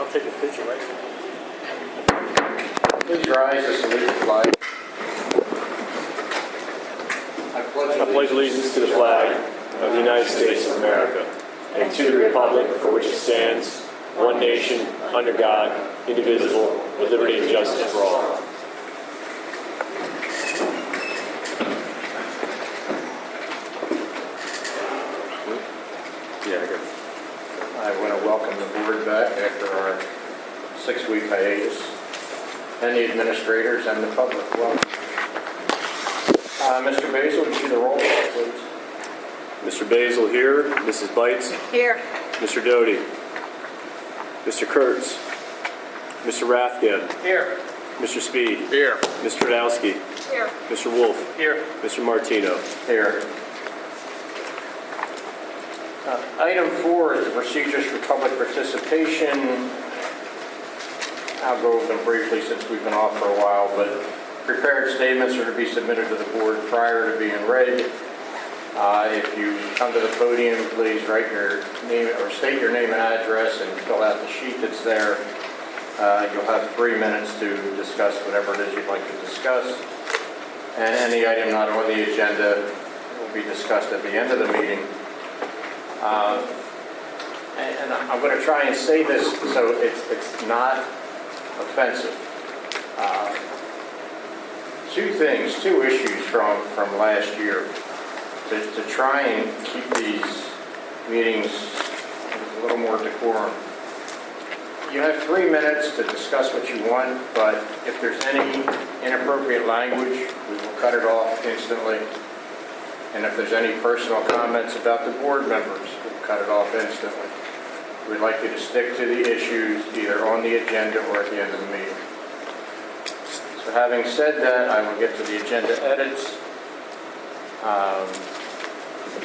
I'll take a picture right now. Please rise to salute the flag. I pledge allegiance to the flag of the United States of America and to the republic for which it stands, one nation, under God, indivisible, with liberty and justice for all. I want to welcome the board back after our 6-week hiatus, and the administrators and the public. Welcome. Mr. Basil, would you do the roll call, please? Mr. Basil here, Mrs. Bites, Here. Mr. Doty, Mr. Kurtz, Mr. Rathgeb, Here. Mr. Speed, Here. Mr. Radowski, Here. Mr. Wolf, Here. Mr. Martino. Here. Item 4 is the procedures for public participation. I'll go over them briefly since we've been off for a while, but prepared statements are to be submitted to the board prior to being read. If you come to the podium, please write your name or state your name and address and fill out the sheet that's there. You'll have 3 minutes to discuss whatever it is you'd like to discuss. And any item not on the agenda will be discussed at the end of the meeting. And I'm going to try and say this so it's not offensive. Two issues from last year to try and keep these meetings with a little more decorum. You have 3 minutes to discuss what you want, but if there's any inappropriate language, we will cut it off instantly. And if there's any personal comments about the board members, we'll cut it off instantly. We'd like you to stick to the issues either on the agenda or at the end of the meeting. So having said that, I will get to the agenda edits.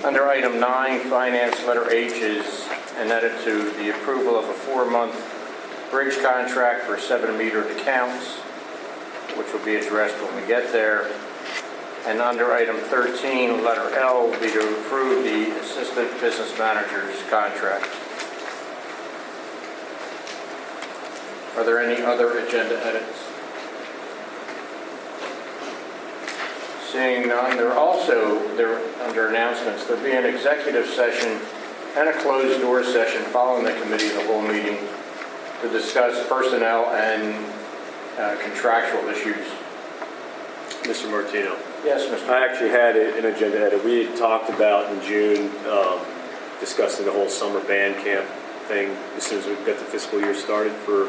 Under item 9, finance, letter H is an edit to the approval of a 4-month bridge contract for 7-metered accounts, which will be addressed when we get there. And under item 13, letter L, will be to approve the assistant business manager's contract. Are there any other agenda edits? Seeing none, under announcements, there'll be an executive session and a closed door session following the committee of the whole meeting to discuss personnel and contractual issues. Mr. Martino. Yes, Mr. I actually had an agenda edit. We had talked about in June discussing the whole summer band camp thing as soon as we got the fiscal year started for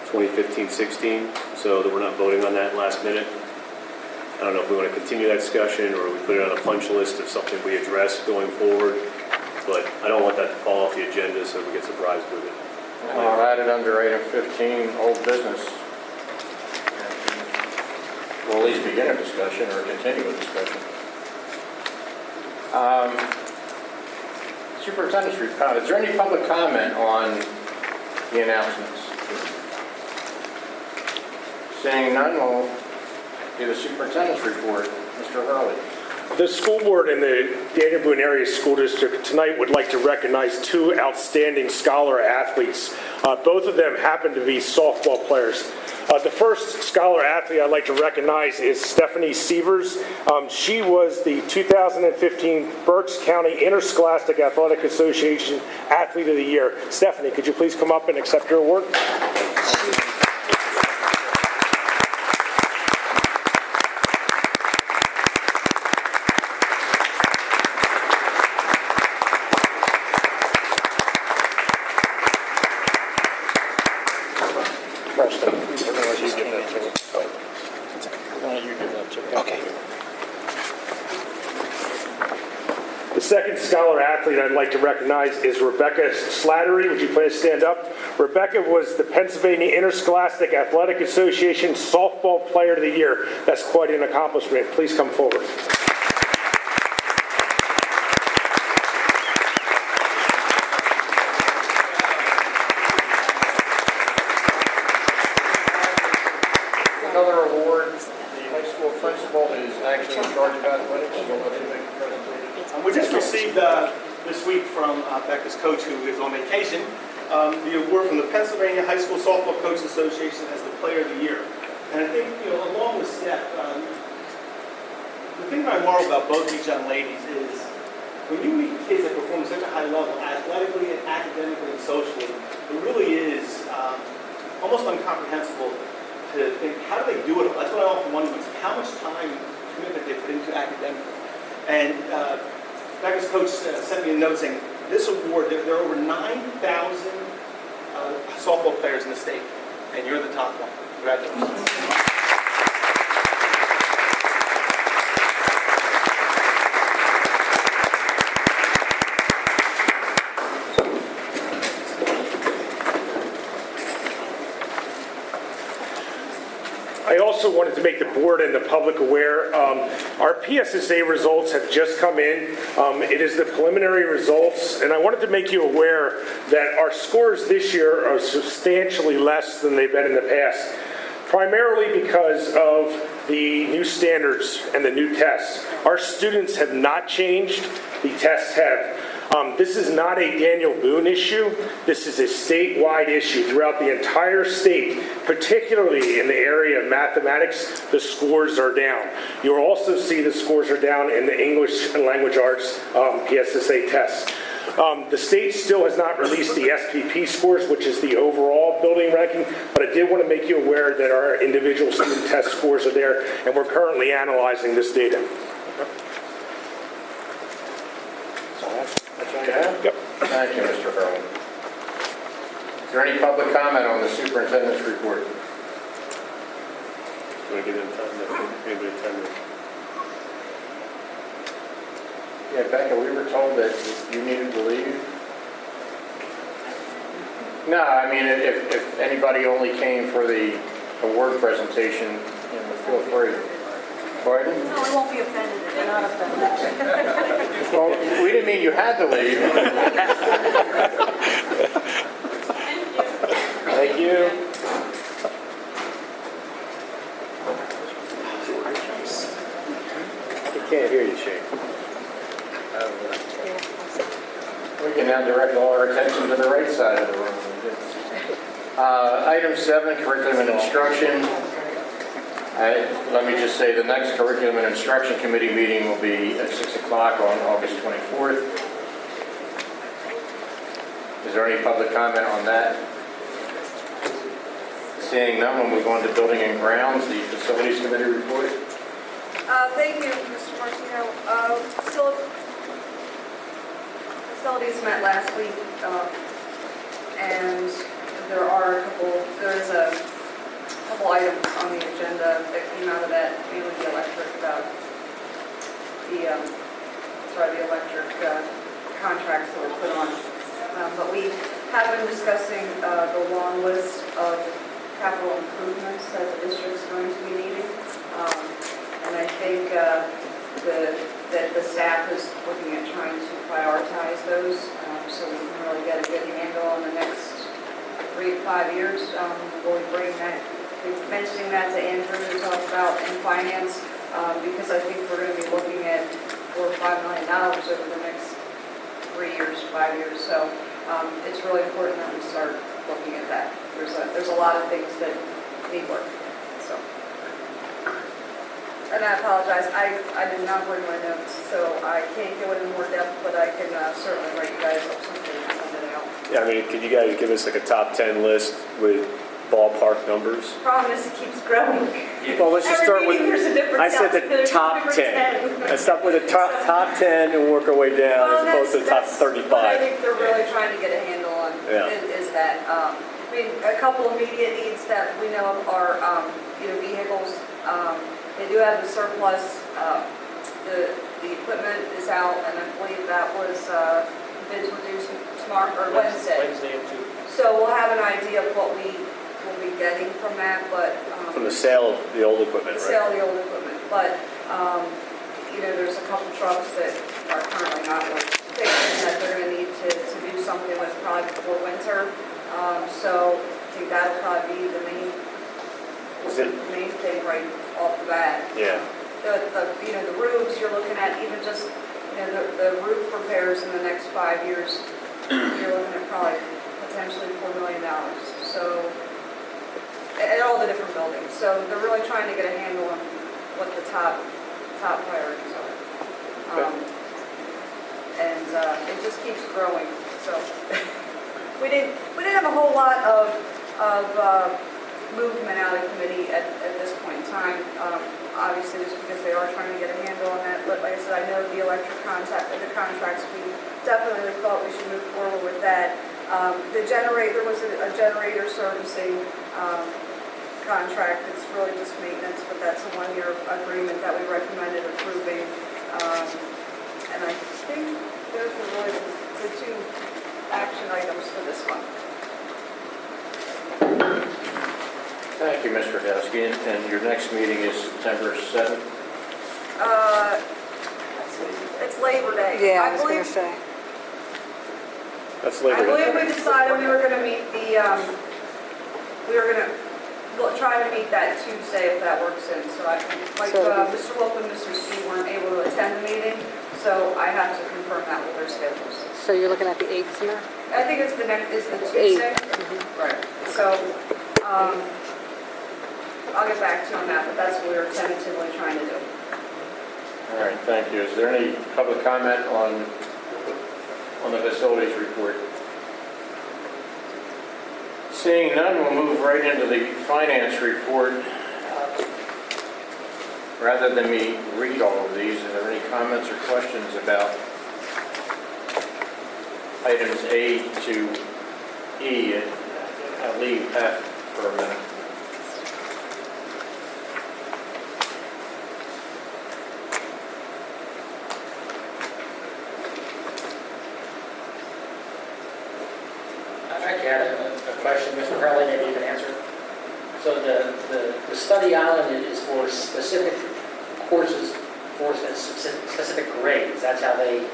2015-16, so that we're not voting on that last minute. I don't know if we want to continue that discussion or we put it on a punch list of something we address going forward, but I don't want that to fall off the agenda so we get surprised with it. I'll add it under item 15, old business. We'll at least begin a discussion or continue a discussion. Superintendent's report. Is there any public comment on the announcements? Seeing none, we'll do the superintendent's report. Mr. Hurley. The school board in the Daniel Boone Area School District tonight would like to recognize 2 outstanding scholar athletes. Both of them happen to be softball players. The first scholar athlete I'd like to recognize is Stephanie Sievers. She was the 2015 Berks County Interscholastic Athletic Association Athlete of the Year. Stephanie, could you please come up and accept your award? The second scholar athlete I'd like to recognize is Rebecca Slattery. Would you please stand up? Rebecca was the Pennsylvania Interscholastic Athletic Association Softball Player of the Year. That's quite an accomplishment. Please come forward. Another award, the high school principal is actually in charge of athletics. So we'll let you make the presentation. We just received this week from Becca's coach, who is on vacation, the award from the Pennsylvania High School Softball Coaches Association as the Player of the Year. And I think, along with Steph, the thing that I marvel about both these young ladies is when you meet kids that perform at such a high level, athletically and academically and socially, it really is almost incomprehensible to think, how do they do it all? That's what I often wonder, is how much time and commitment they put into academically. And Becca's coach sent me a note saying, this award, there are over 9,000 softball players in the state, and you're the top one. Congratulations. I also wanted to make the board and the public aware, our PSSA results have just come in. It is the preliminary results, and I wanted to make you aware that our scores this year are substantially less than they've been in the past, primarily because of the new standards and the new tests. Our students have not changed, the tests have. This is not a Daniel Boone issue. This is a statewide issue throughout the entire state, particularly in the area of mathematics. The scores are down. You'll also see the scores are down in the English and language arts PSSA tests. The state still has not released the SPP scores, which is the overall building ranking, but I did want to make you aware that our individual student test scores are there, and we're currently analyzing this data. That's all you have? Yep. Thank you, Mr. Hurley. Is there any public comment on the superintendent's report? Want to give them time? Anybody time? Yeah, Becca, we were told that you needed to leave. No, I mean, if anybody only came for the award presentation, feel free. Pardon? No, we won't be offended if they're not offended. Well, we didn't mean you had to leave. Thank you. I can't hear you, Shane. We can now direct all our attention to the right side of the room. Item 7, curriculum and instruction. Let me just say the next curriculum and instruction committee meeting will be at 6 o'clock on August 24th. Is there any public comment on that? Seeing none, we'll move on to building and grounds, the facilities committee report. Thank you, Mr. Martino. Facilities met last week, and there is a couple items on the agenda that came out of that, mainly the electric, contracts that were put on. But we have been discussing the long list of capital improvements that the district's going to be needing. And I think that the staff is looking at trying to prioritize those so we can really get a good handle on the next 3 to 5 years. We'll bring that, mentioning that to Andrew to talk about in finance because I think we're going to be looking at $4 or $5 million over the next 3 years, 5 years. So it's really important that we start looking at that. There's a lot of things that need work. So. And I apologize, I did not bring my notes, so I can't go into more depth, but I can certainly write you guys up something and send it out. Yeah, I mean, could you guys give us like a top 10 list with ballpark numbers? Problem is, it keeps growing. Well, let's just start Every with. meeting there's a different I said the there's a top different 10. Let's start with the top 10 and work our way down as opposed to the top What I 35. think they're really trying to get a handle on Yeah. is that, I mean, a couple immediate needs that we know of are, vehicles. They do have the surplus. The equipment is out, and I believe that was bids were due tomorrow or Wednesday. Wednesday at 2. So we'll have an idea of what we will be getting from that, but From the sale of the old equipment, sell right? the old equipment. But there's a couple trucks that are currently not fixed that they're going to need to do something with probably before winter. So I think that'll probably be the main thing right off the bat. Yeah. The roofs, you're looking at even just, the roof repairs in the next 5 years, you're looking at probably potentially the different buildings. So they're really trying to get a handle on what the top priorities are. It just keeps growing, so. We didn't have a whole lot of movement out of committee at this point in time. Obviously, just because they are trying to get a handle on that. But like I said, I know the electric contracts, we definitely thought we should move forward with that. The generator, there was a generator servicing contract. It's really just maintenance, but that's a one-year agreement that we recommended approving. And I think those were really the two action items for this one. Thank you, Mr. Heskey. And your next meeting is September 7th? It's Labor Day. Yeah, I was going to say. That's I Labor Day. believe we decided we were going to meet we'll try to meet that Tuesday if that works in. So Mr. Wolf and Mr. Steve weren't able to attend the meeting, so I have to confirm that with their schedules. So you're looking at the 8th here? I think it's the Tuesday. Right. So, I'll get back to you on that, but that's what we were tentatively trying to do. All right, thank you. Is there any public comment on the facilities report? Seeing none, we'll move right into the finance report. Rather than me read all of these, are there any comments or questions about items A to E? I'll leave F for a minute. I had a question, Mr. Hurley, maybe you can answer. So the study island is for specific courses, for specific grades. That's how they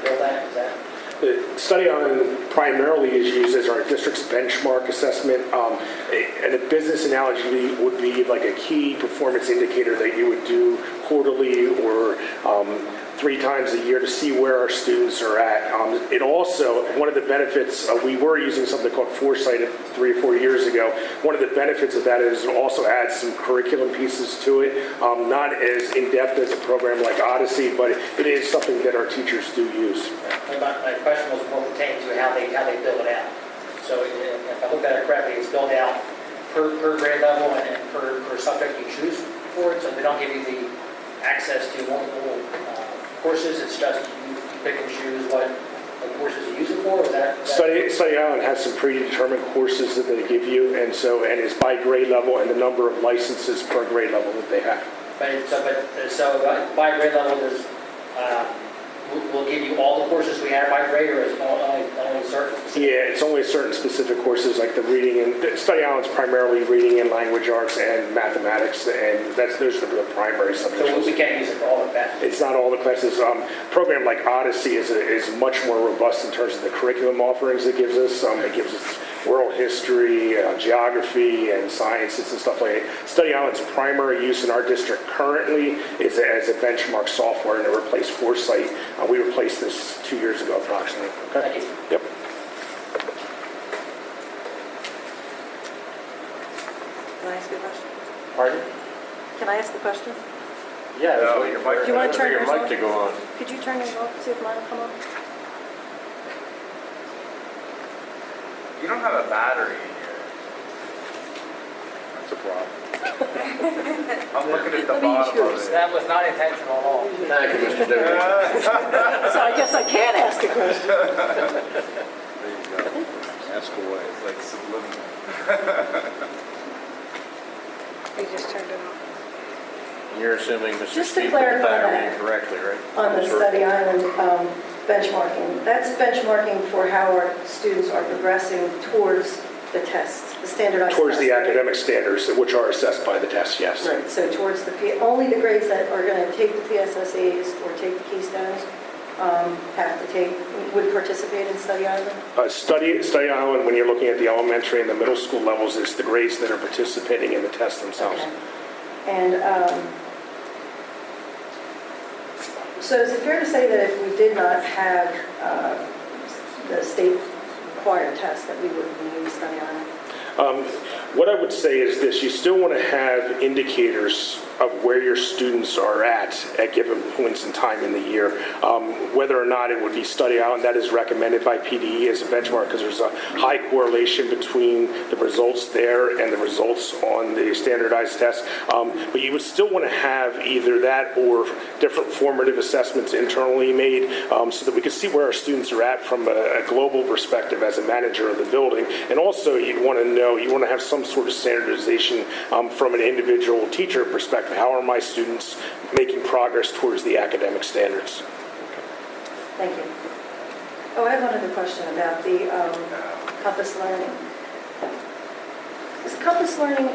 build that? Is that? The study island primarily is used as our district's benchmark assessment, and a business analogy would be like a key performance indicator that you would do quarterly or 3 times a year to see where our students are at. It also, one of the benefits, we were using something called Foresight 3 or 4 years ago. One of the benefits of that is it also adds some curriculum pieces to it. Not as in-depth as a program like Odyssey, but it is something that our teachers do use. My question was more pertaining to how they build it out. So if I look at it correctly, it's built out per grade level and per subject you choose for it. So they don't give you the access to multiple courses. It's just you pick and choose what courses you use it for. Is that Study Island has some predetermined courses that they give you, and it's by grade level and the number of licenses per grade level that they have. So by grade level, there's we'll give you all the courses we have by grade, or is it only certain? Yeah, it's only certain specific courses like the reading and Study Island's primarily reading and language arts and mathematics, and those are the primary subjects. So we can't use it for all of that. It's not all the classes. A program like Odyssey is much more robust in terms of the curriculum offerings it gives us. It gives us world history, geography, and sciences and stuff like that. Study Island's primary use in our district currently is as a benchmark software, and it replaced Foresight. We replaced this 2 years ago approximately. Okay. Thank you. Yep. Can I ask you a question? Pardon? Can I ask a question? Yeah, I was waiting for Do you want to turn your yours mic off? to go on. Could you turn yours off, see if mine will come on? You don't have a battery in here. That's a problem. I'm looking at the Let me use bottom of yours. it. That was not intentional at all. Thank you, Mr. Dibble. So I guess I can ask a question. There you go. Ask away. It's like subliminal. You just turned it off. You're assuming Mr. Just to Steve put the clarify battery that. in correctly, right? On the Sure. Study Island benchmarking, that's benchmarking for how our students are progressing towards the tests, the standardized Towards the tests, right? academic standards, which are assessed by the test, yes. Right, so towards only the grades that are going to take the PSSAs or take the Keystones would participate in Study Island? Study Island, when you're looking at the elementary and the middle school levels, is the grades that are participating in the tests themselves. Okay. And so is it fair to say that if we did not have the state required test that we wouldn't use Study Island? What I would say is this: you still want to have indicators of where your students are at given points in time in the year. Whether or not it would be studied out, and that is recommended by PDE as a benchmark because there's a high correlation between the results there and the results on the standardized test. But you would still want to have either that or different formative assessments internally made so that we can see where our students are at from a global perspective as a manager of the building. And also you want to have some sort of standardization from an individual teacher perspective. How are my students making progress towards the academic standards? Thank you. Oh, I have one other question about the Compass Learning. Is Compass Learning,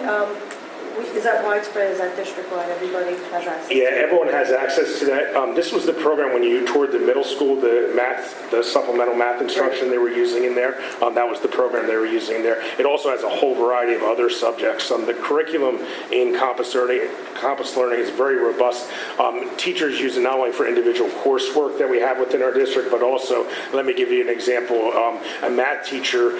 is that widespread? Is that district-wide? Everybody has access? Yeah, everyone has access to that. This was the program when you toured the middle school, the supplemental math instruction they were using in there. That was the program they were using in there. It also has a whole variety of other subjects. The curriculum in Compass Learning is very robust. Teachers use it not only for individual coursework that we have within our district, but also, let me give you an example. A math teacher,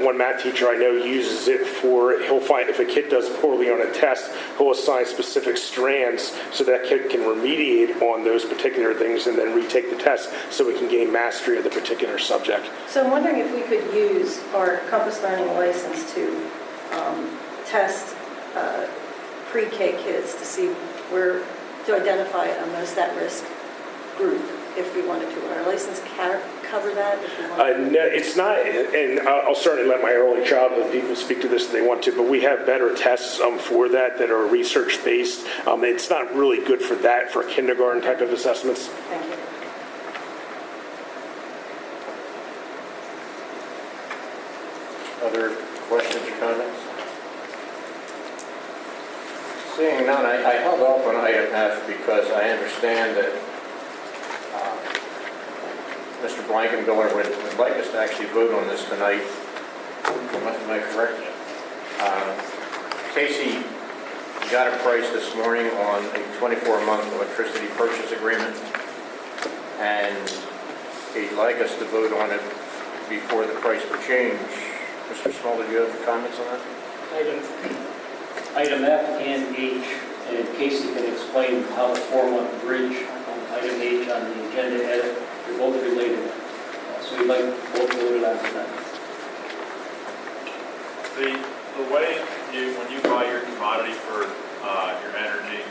one math teacher I know uses it for, he'll find if a kid does poorly on a test, he'll assign specific strands so that kid can remediate on those particular things and then retake the test so we can gain mastery of the particular subject. So I'm wondering if we could use our Compass Learning license to test pre-K kids to see where, to identify a most at-risk group if we wanted to. Would our license cover that if we wanted to? No, it's not, and I'll certainly let my early childhood people speak to this if they want to, but we have better tests for that are research-based. It's not really good for that, for kindergarten type of assessments. Thank you. Other questions or comments? Seeing none, I held off on item F because I understand that Mr. Blankenbiller would like us to actually vote on this tonight. Am I correct? Casey got a price this morning on a 24-month electricity purchase agreement, and he'd like us to vote on it before the price would change. Mr. Small, do you have comments on that? Item F and H, and Casey can explain how the 4-month bridge on item H on the agenda edit, they're both related. So we'd like both voted on tonight. The way when you buy your commodity for your energy,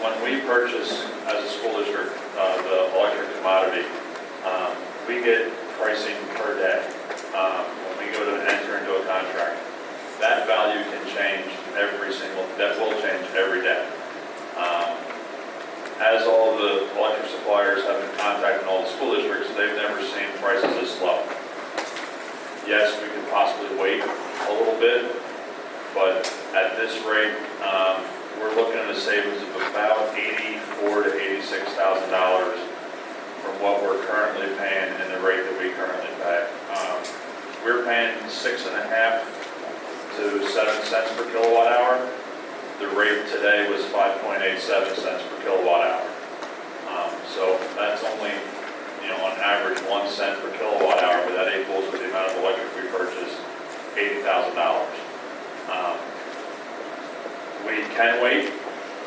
when we purchase as a school district the electric commodity, we get pricing per day. When we go to enter into a contract, that value can change that will change every day. As all the electric suppliers have been contacting all the school districts, they've never seen prices this low. Yes, we could possibly wait a little bit, but at this rate, we're looking at a savings of about $84,000 to $86,000 from what we're currently paying and the rate that we currently pay. We're paying 6.5 to 7 cents per kilowatt hour. The rate today was 5.87 cents per kilowatt hour. So that's only, on average 1 cent per kilowatt hour, but that equals with the amount of electric we purchase, $80,000. We can wait,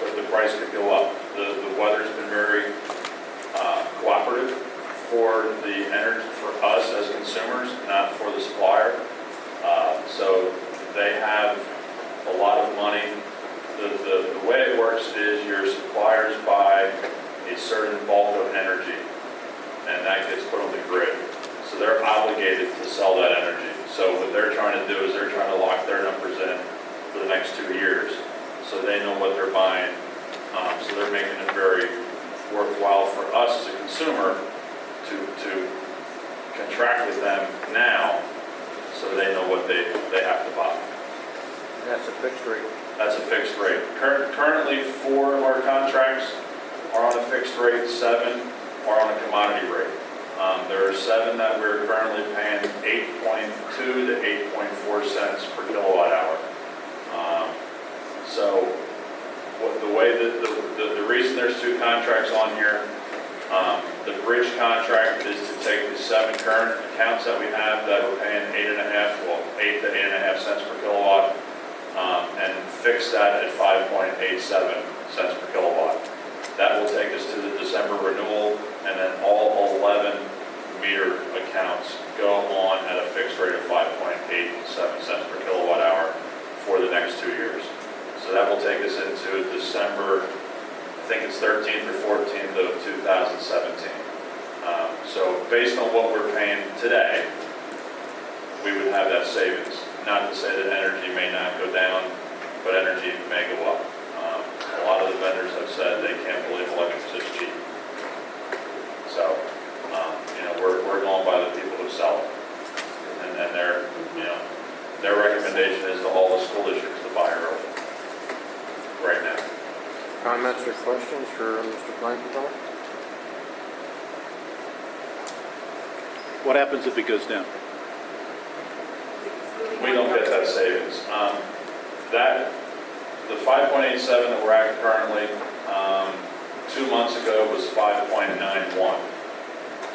but the price could go up. The weather's been very cooperative for the energy, for us as consumers, not for the supplier. So they have a lot of money. The way it works is your suppliers buy a certain bulk of energy, and that gets put on the grid. So they're obligated to sell that energy. So what they're trying to do is they're trying to lock their numbers in for the next 2 years, so they know what they're buying. So they're making it very worthwhile for us as a consumer to contract with them now, so they know what they have to buy. That's a fixed rate. That's a fixed rate. Currently, 4 of our contracts are on a fixed rate, 7 are on a commodity rate. There are 7 that we're currently paying 8.2 to 8.4 cents per kilowatt hour. So the reason there's 2 contracts on here, the bridge contract is to take the 7 current accounts that we have that are paying 8 to 8.5 cents per kilowatt, and fix that at 5.87 cents per kilowatt. That will take us to the December renewal, and then all 11 meter accounts go on at a fixed rate of 5.87 cents per kilowatt hour for the next 2 years. So that will take us into December, I think it's 13th or 14th of 2017. So based on what we're paying today, we would have that savings. Not to say that energy may not go down, but energy may go up. A lot of the vendors have said they can't believe electricity is cheap. So, we're going by the people who sell it. And their recommendation is to all the school districts to buy early right now. Comments or questions for Mr. Blankenthal? What happens if it goes down? We don't get that savings. The 5.87 that we're at currently, 2 months ago was 5.91.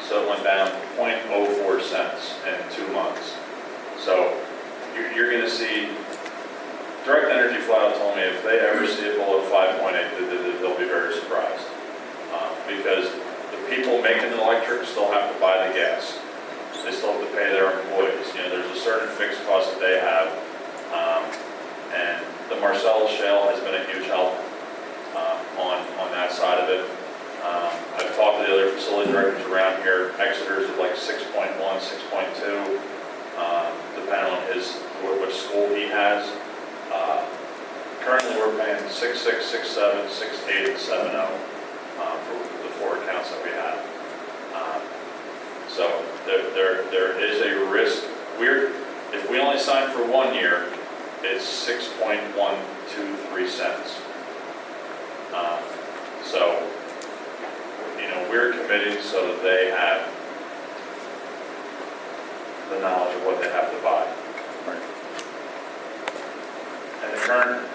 So it went down 0.04 cents in 2 months. So you're going to see, Direct Energy flat out told me if they ever see it below 5.8, they'll be very surprised. Because the people making the electric still have to buy the gas. They still have to pay their employees. There's a certain fixed cost that they have. And the Marcellus Shale has been a huge help on that side of it. I've talked to the other facility directors around here. Exeter's at like 6.1, 6.2, depending on which school he has. Currently, we're paying 6.6, 6.7, 6.8, and 7.0 for the 4 accounts that we have. So there is a risk. If we only sign for 1 year, it's 6.123 cents. So, we're committing so that they have the knowledge of what they have to buy. And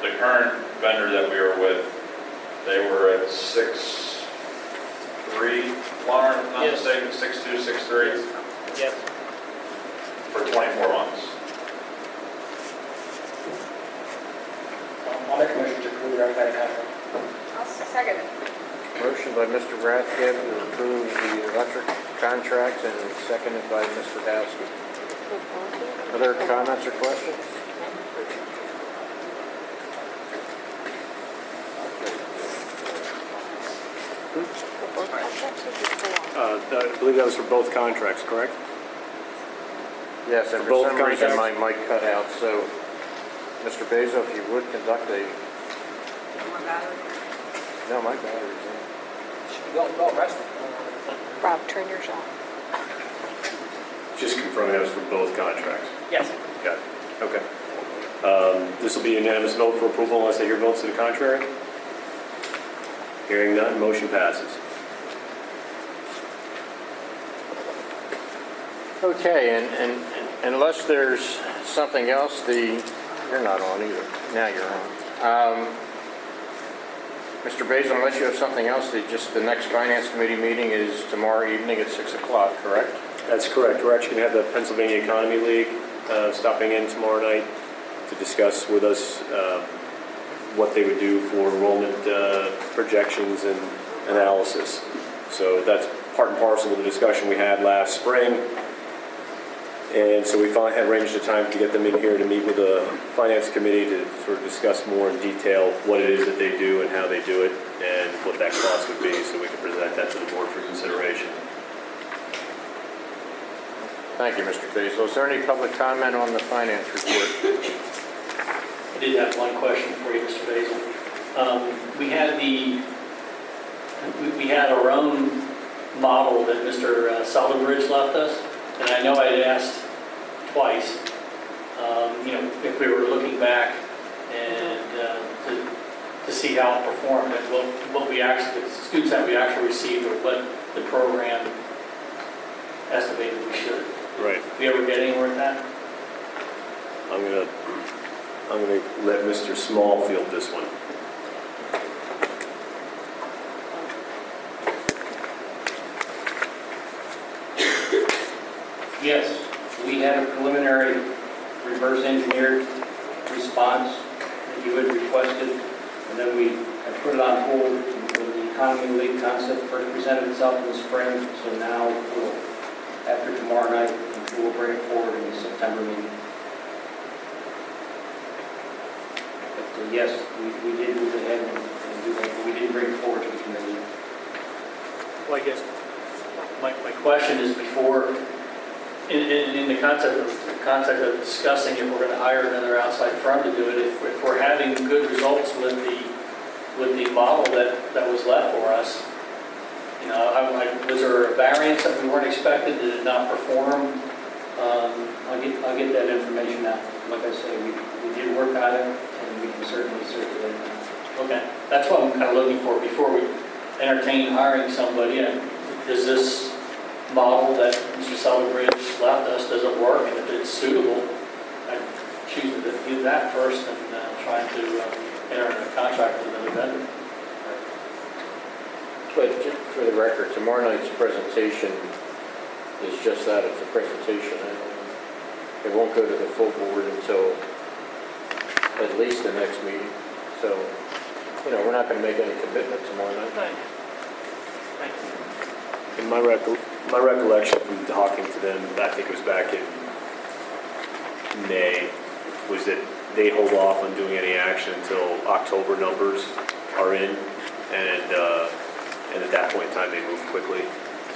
the current vendor that we were with, they were at 6.3, Lauren, if I'm not Yes. mistaken, 6.2, 6.3 Yes. for 24 months. I'll make a motion to approve the recommended contract. I'll second it. Motion by Mr. Rathgeb to approve the electric contracts and seconded by Mr. Dowski. Other comments or questions? I believe that was for both contracts, correct? Yes, and For for both some reason my contracts? mic cut out, so Mr. Bezo, if you would conduct a, no, my battery's in. Go, rest. Rob, turn yours off. Just confirming that was for both contracts. Yes. Got it. Okay. This will be a unanimous vote for approval unless I hear votes to the contrary. Hearing none, motion passes. Okay, and unless there's something else, you're not on either. Now you're on. Mr. Bezo, unless you have something else, the next Finance Committee meeting is tomorrow evening at 6 o'clock, correct? That's correct. We're actually going to have the Pennsylvania Economy League stopping in tomorrow night to discuss with us what they would do for enrollment projections and analysis. So that's part and parcel of the discussion we had last spring. And so we finally had arranged a time to get them in here to meet with the Finance Committee to sort of discuss more in detail what it is that they do and how they do it and what that cost would be so we can present that to the board for consideration. Thank you, Mr. Bezo. Is there any public comment on the finance report? I did have one question for you, Mr. Basil. We had our own model that Mr. Seldenbridge left us, and I know I had asked twice, if we were looking back and to see how it performed and what we actually, the students that we actually received or what the program estimated we should. Right. We ever get anywhere with that? I'm gonna let Mr. Small field this one. Yes, we had a preliminary reverse engineered response that you had requested, and then we had put it on hold when the economy league concept first presented itself in the spring. So now, after tomorrow night, we'll bring it forward in the September meeting. But yes, we did move ahead and do that, but we didn't bring it forward to the committee. Well, I guess my question is before, in the concept of discussing if we're going to hire another outside firm to do it, if we're having good results with the model that was left for us, you know, was there a variance that we weren't expected? Did it not perform? I'll get that information out. Like I say, we did work on it, and we can certainly circulate it. Okay, that's what I'm kind of looking for before we entertain hiring somebody. Does this model that Mr. Selderbridge left us, does it work? And if it's suitable, I choose to do that first and try to enter a contract with another vendor. But just for the record, tomorrow night's presentation is just that, it's a presentation. And it won't go to the full board until at least the next meeting. So, you know, we're not going to make any commitment tomorrow night. Thank you. In my recollection from talking to them, I think it was back in May, was that they hold off on doing any action until October numbers are in, and at that point in time, they move quickly.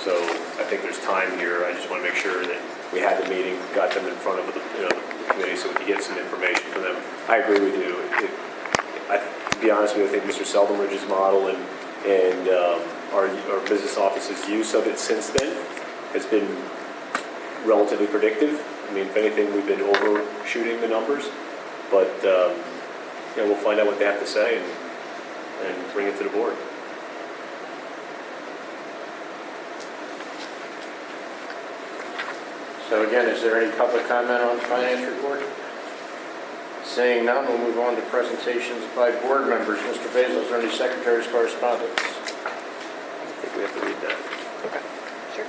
So I think there's time here. I just want to make sure that we had the meeting, got them in front of the committee so we could get some information from them. I agree with you. To be honest with you, I think Mr. Seldenbridge's model and our business office's use of it since then has been relatively predictive. I mean, if anything, we've been overshooting the numbers, but we'll find out what they have to say and bring it to the board. So again, is there any public comment on the finance report? Seeing none, we'll move on to presentations by board members. Mr. Basil, is there any secretary's correspondence? I think we have to read that. Okay, sure.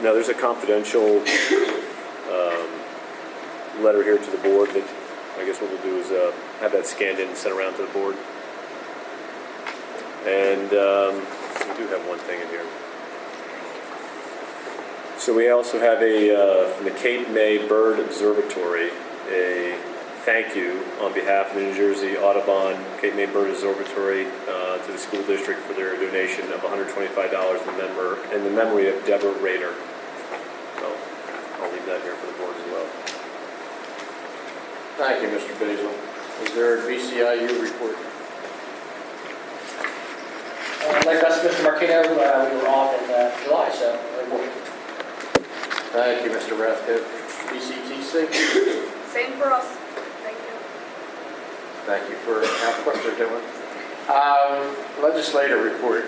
Now, there's a confidential letter here to the board that I guess what we'll do is have that scanned in and sent around to the board. And we do have one thing in here. So we also have from the Cape May Bird Observatory, a thank you on behalf of the New Jersey Audubon Cape May Bird Observatory to the school district for their donation of $125 in the memory of Deborah Rader. So I'll leave that here for the board as well. Thank you, Mr. Basil. Is there a VCIU report? Like us, Mr. Martino, we were off in July, so we're Thank you, Mr. Rathke. VCTC? Same for us. Thank you. Thank you for what they're doing. Legislative report.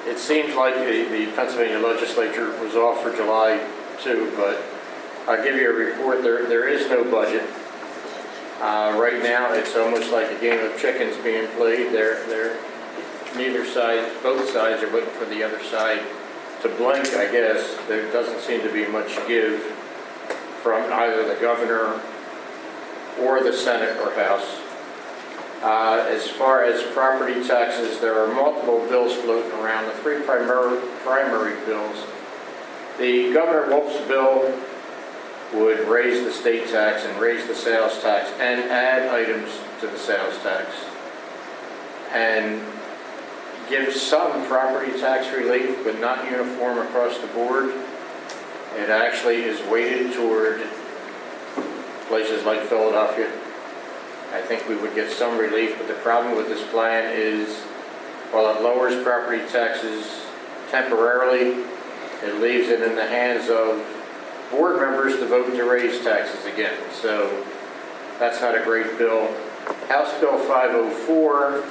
It seems like the Pennsylvania legislature was off for July 2, but I'll give you a report. There is no budget. Right now, it's almost like a game of chickens being played. Neither side, both sides are waiting for the other side to blink, I guess. There doesn't seem to be much give from either the governor or the Senate or House. As far as property taxes, there are multiple bills floating around, the three primary bills. The Governor Wolf's bill would raise the state tax and raise the sales tax and add items to the sales tax and give some property tax relief, but not uniform across the board. It actually is weighted toward places like Philadelphia. I think we would get some relief, but the problem with this plan is, while it lowers property taxes temporarily, it leaves it in the hands of board members to vote to raise taxes again. So that's not a great bill. House Bill 504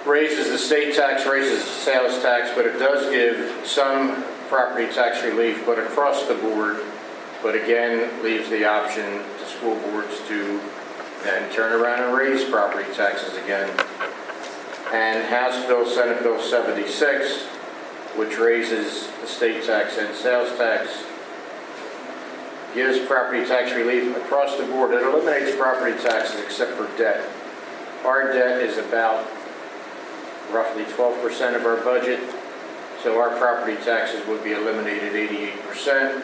raises the state tax, raises the sales tax, but it does give some property tax relief, but across the board, but again, leaves the option to school boards to then turn around and raise property taxes again. And House Bill, Senate Bill 76 which raises the state tax and sales tax, gives property tax relief across the board. It eliminates property taxes except for debt. Our debt is about roughly 12% of our budget, so our property taxes would be eliminated 88%,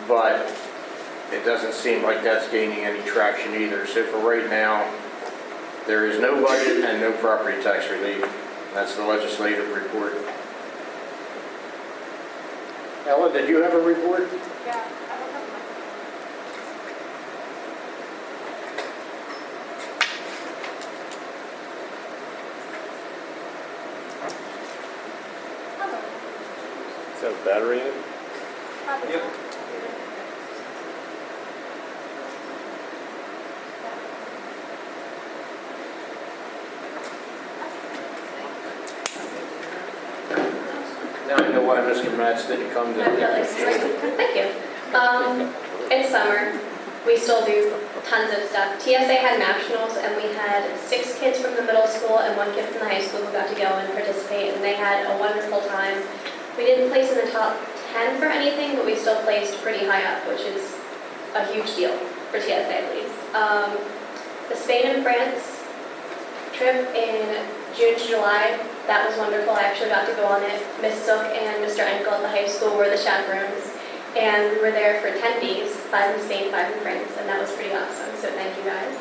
but it doesn't seem like that's gaining any traction either. So for right now, there is no budget and no property tax relief. That's the legislative report. Ella, did you have a report? Yeah, I don't have Is that a battery in it? Yep. Now I know why Mr. Matz didn't come to. Thank you. In summer, we still do tons of stuff. TSA had nationals, and we had 6 kids from the middle school and 1 kid from the high school who got to go and participate, and they had a wonderful time. We didn't place in the top 10 for anything, but we still placed pretty high up, which is a huge deal for TSA at least. The Spain and France trip in June to July, that was wonderful. I actually got to go on it. Miss Sook and Mr. Enkel at the high school were the chaperones. And we were there for 10 days, 5 in Spain, 5 in France, and that was pretty awesome, so thank you guys.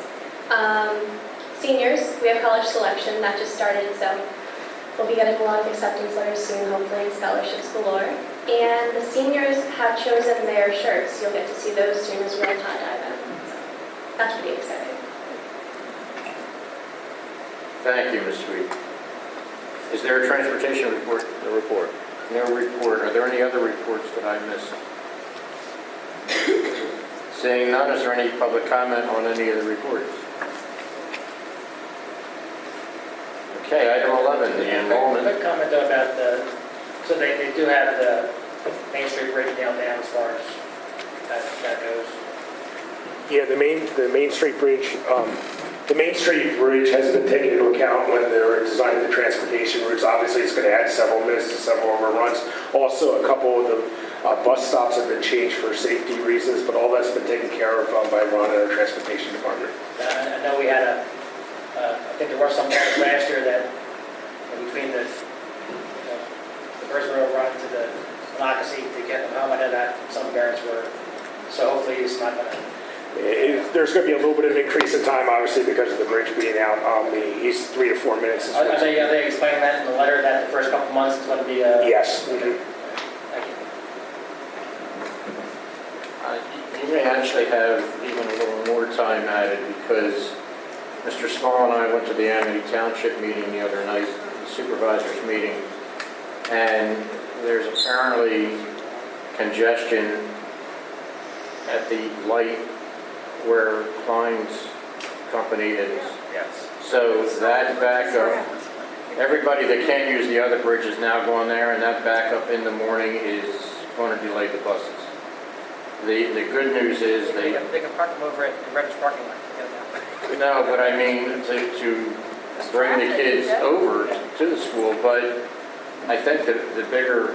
Seniors, we have college selection, that just started, so we'll be getting a lot of acceptance letters soon, hopefully, and scholarships galore. And the seniors have chosen their shirts. You'll get to see those soon as well, Todd Dive. That's pretty exciting. Thank you, Ms. Sweet. Is there a transportation report? No report. No report. Are there any other reports that I missed? Seeing none, is there any public comment on any of the reports? Okay, item 11, the enrollment. Quick comment though about so they do have the Main Street Bridge nailed down as far as that goes. Yeah, the Main Street Bridge, hasn't been taken into account when they were designing the transportation routes. Obviously, it's going to add several minutes to several overruns. Also, a couple of the bus stops have been changed for safety reasons, but all that's been taken care of by Ron and our transportation department. I know we had I think there were some times last year that between the first row run to the Monocacy to get them home, I know that some parents were, so hopefully it's not going to. There's going to be a little bit of increase in time, obviously, because of the bridge being out on the east 3 to 4 minutes. Are they explaining that in the letter that the first couple months is going to be Yes. Thank you. You may actually have even a little more time added because Mr. Small and I went to the Amity Township meeting the other night, the supervisors meeting, and there's apparently congestion at the light where Klein's company is. Yes. So that backup, everybody that can't use the other bridge is now going there, and that backup in the morning is going to delay the buses. The good news is They can park them over at the Reddish parking lot. no, but I mean to bring the kids over to the school, but I think that the bigger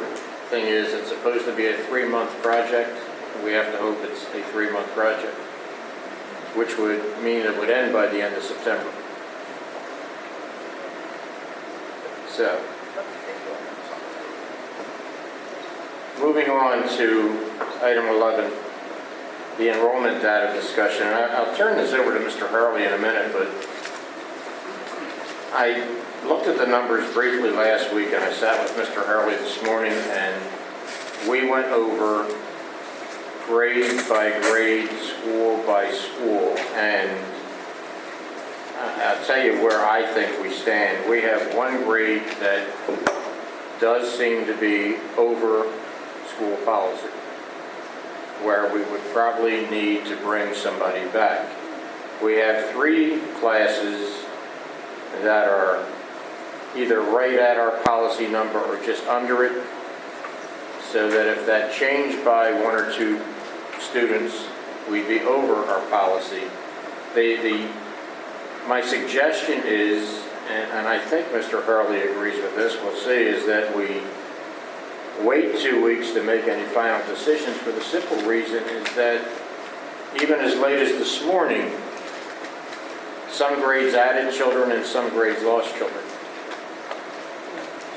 thing is it's supposed to be a 3-month project. We have to hope it's a 3-month project, which would mean it would end by the end of September. So, moving on to item 11, the enrollment data discussion. And I'll turn this over to Mr. Hurley in a minute, but I looked at the numbers briefly last week, and I sat with Mr. Hurley this morning, and we went over grade by grade, school by school, and I'll tell you where I think we stand. We have one grade that does seem to be over school policy, where we would probably need to bring somebody back. We have 3 classes that are either right at our policy number or just under it, so that if that changed by 1 or 2 students, we'd be over our policy. My suggestion is, and I think Mr. Hurley agrees with this, we'll see, is that we wait 2 weeks to make any final decisions for the simple reason is that even as late as this morning, some grades added children and some grades lost children.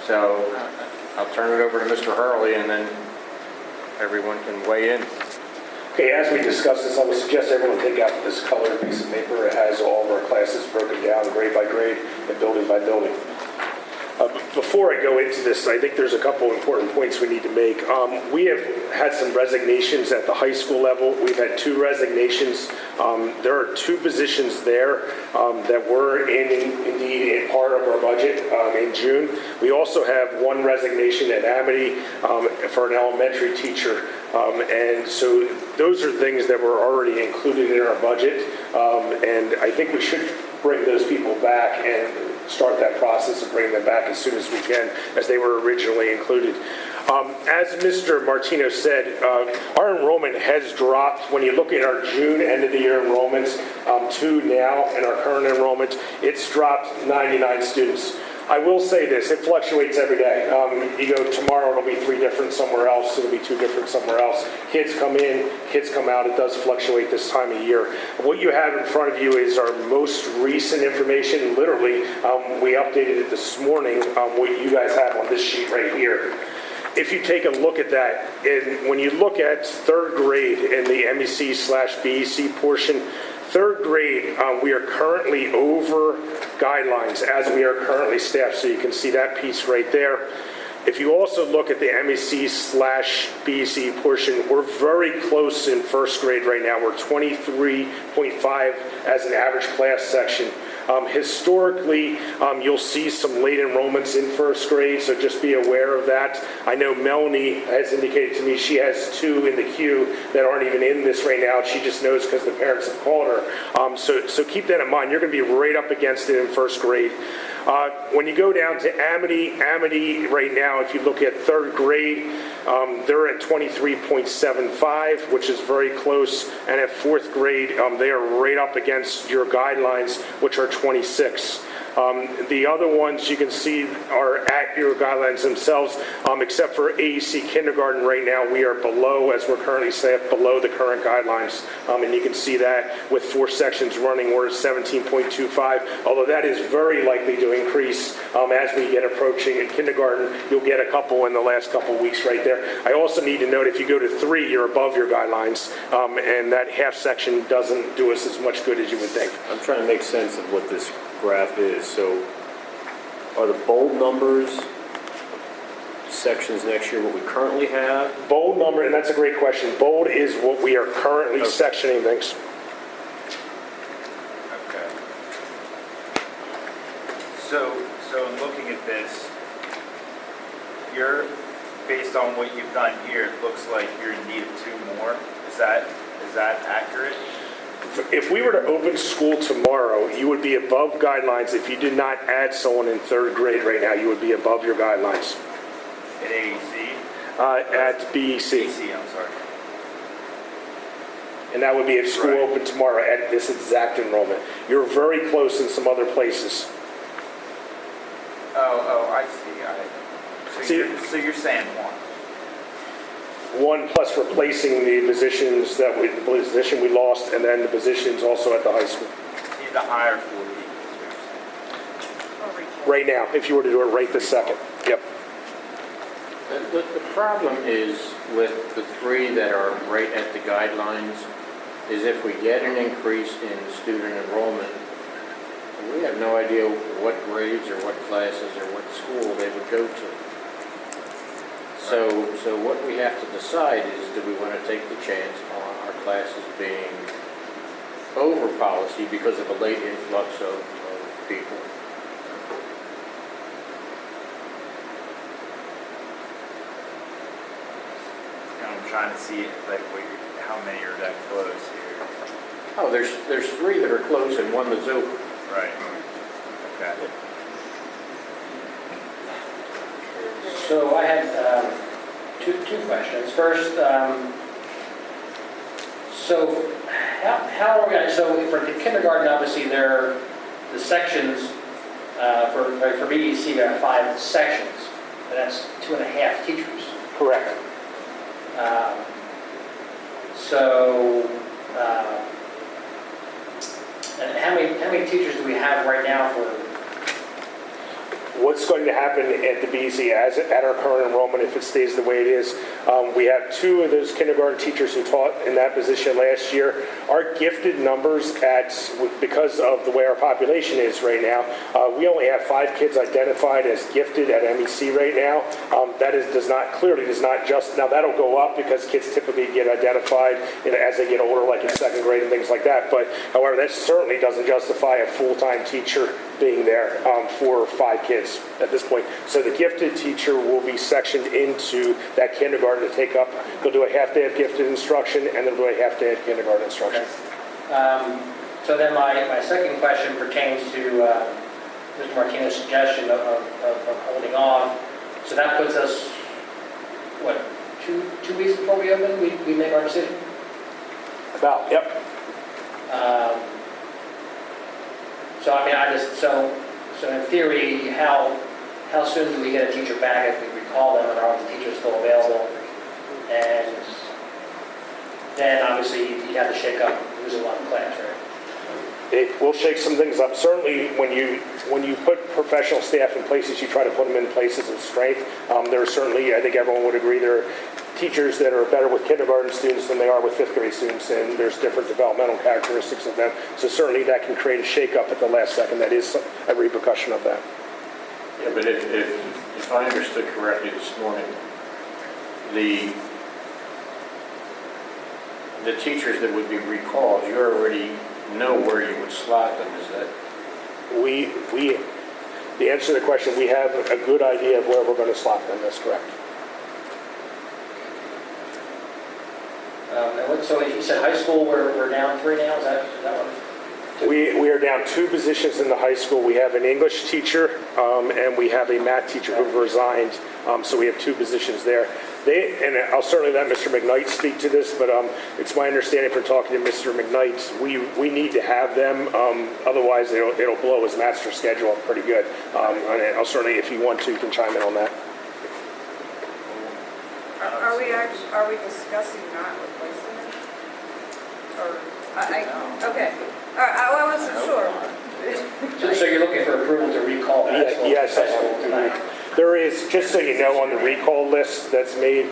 So I'll turn it over to Mr. Hurley and then everyone can weigh in. Okay, as we discuss this, I would suggest everyone take out this colored piece of paper. It has all of our classes broken down grade by grade and building by building. Before I go into this, I think there's a couple important points we need to make. We have had some resignations at the high school level. We've had 2 resignations. There are 2 positions there that were indeed in part of our budget in June. We also have 1 resignation at Amity for an elementary teacher. And so those are things that were already included in our budget. And I think we should bring those people back and start that process of bringing them back as soon as we can, as they were originally included. As Mr. Martino said, our enrollment has dropped. When you look at our June end of the year enrollments to now and our current enrollment, it's dropped 99 students. I will say this, it fluctuates every day. You go tomorrow, it'll be 3 different somewhere else, it'll be 2 different somewhere else. Kids come in, kids come out, it does fluctuate this time of year. What you have in front of you is our most recent information, literally, we updated it this morning, what you guys have on this sheet right here. If you take a look at that, and when you look at 3rd grade in the MEC/BEC portion, 3rd grade, we are currently over guidelines as we are currently staffed, so you can see that piece right there. If you also look at the MEC/BEC portion, we're very close in 1st grade right now. We're 23.5 as an average class section. Historically, you'll see some late enrollments in 1st grade, so just be aware of that. I know Melanie has indicated to me she has 2 in the queue that aren't even in this right now. She just knows because the parents have called her. So keep that in mind. You're going to be right up against it in 1st grade. When you go down to Amity right now, if you look at 3rd grade, they're at 23.75, which is very close. And at 4th grade, they are right up against your guidelines, which are 26. The other ones you can see are at your guidelines themselves, except for AEC kindergarten right now, we are below, as we're currently staffed, below the current guidelines. And you can see that with 4 sections running, we're at 17.25, although that is very likely to increase as we get approaching in kindergarten. You'll get a couple in the last couple weeks right there. I also need to note if you go to 3, you're above your guidelines, and that half section doesn't do us as much good as you would think. I'm trying to make sense of what this graph is. So are the bold numbers sections next year what we currently have? Bold number, and that's a great question. Bold is what we are currently sectioning things. Okay. So in looking at this, based on what you've done here, it looks like you're in need of 2 more. Is that accurate? If we were to open school tomorrow, you would be above guidelines. If you did not add someone in 3rd grade right now, you would be above your guidelines. At AEC? At BEC. BEC, I'm sorry. And that would be if school opened tomorrow at this exact enrollment. You're very close in some other places. Oh, I see. So you're saying 1. 1 plus replacing the positions the position we lost, and then the positions also at the high school. You need to hire 4 people. Right now, if you were to do it right this second. Yep. The problem is with the 3 that are right at the guidelines is if we get an increase in student enrollment, we have no idea what grades or what classes or what school they would go to. So what we have to decide is, do we want to take the chance on our classes being over policy because of a late influx of people? I'm trying to see how many are that close here. Oh, there's 3 that are close and 1 that's over. Right. Okay. So I had two questions. First, so how are we going to, so for the kindergarten, obviously the sections for BEC, we have 5 sections, and that's 2.5 teachers. Correct. So, and how many teachers do we have right now for? What's going to happen at the BEC at our current enrollment, if it stays the way it is, we have 2 of those kindergarten teachers who taught in that position last year. Our gifted numbers because of the way our population is right now, we only have 5 kids identified as gifted at MEC right now. That does not just, now that'll go up because kids typically get identified as they get older, like in 2nd grade and things like that. But however, that certainly doesn't justify a full-time teacher being there for 5 kids at this point. So the gifted teacher will be sectioned into that kindergarten to take up. They'll do a half day of gifted instruction and they'll do a half day of kindergarten instruction. So then my second question pertains to Mr. Martinez's suggestion of holding off. So that puts us, what, two weeks before we open, we make our decision? About, yep. So I mean, so in theory, how soon do we get a teacher back if we recall them and are the teachers still available? And then obviously you have to shake up who's in one class, right? It will shake some things up. Certainly, when you put professional staff in places, you try to put them in places of strength. There are certainly, I think everyone would agree, there are teachers that are better with kindergarten students than they are with 5th grade students, and there's different developmental characteristics of them. So certainly that can create a shake-up at the last second. That is a repercussion of that. Yeah, but if I understood correctly this morning, the teachers that would be recalled, you already know where you would slot them, is that? The answer to the question, we have a good idea of where we're going to slot them. That's correct. So you said high school, we're down 3 now, is that what? We are down 2 positions in the high school. We have an English teacher and we have a math teacher who resigned. So we have 2 positions there. And I'll certainly let Mr. McKnight speak to this, but it's my understanding from talking to Mr. McKnight, we need to have them. Otherwise, it'll blow his master schedule up pretty good. And I'll certainly, if you want to, you can chime in on that. Are we discussing not replacing it? Or, okay. I wasn't sure. So you're looking for approval to recall that? Yes, high school tonight? there is, just so you know, on the recall list that's made,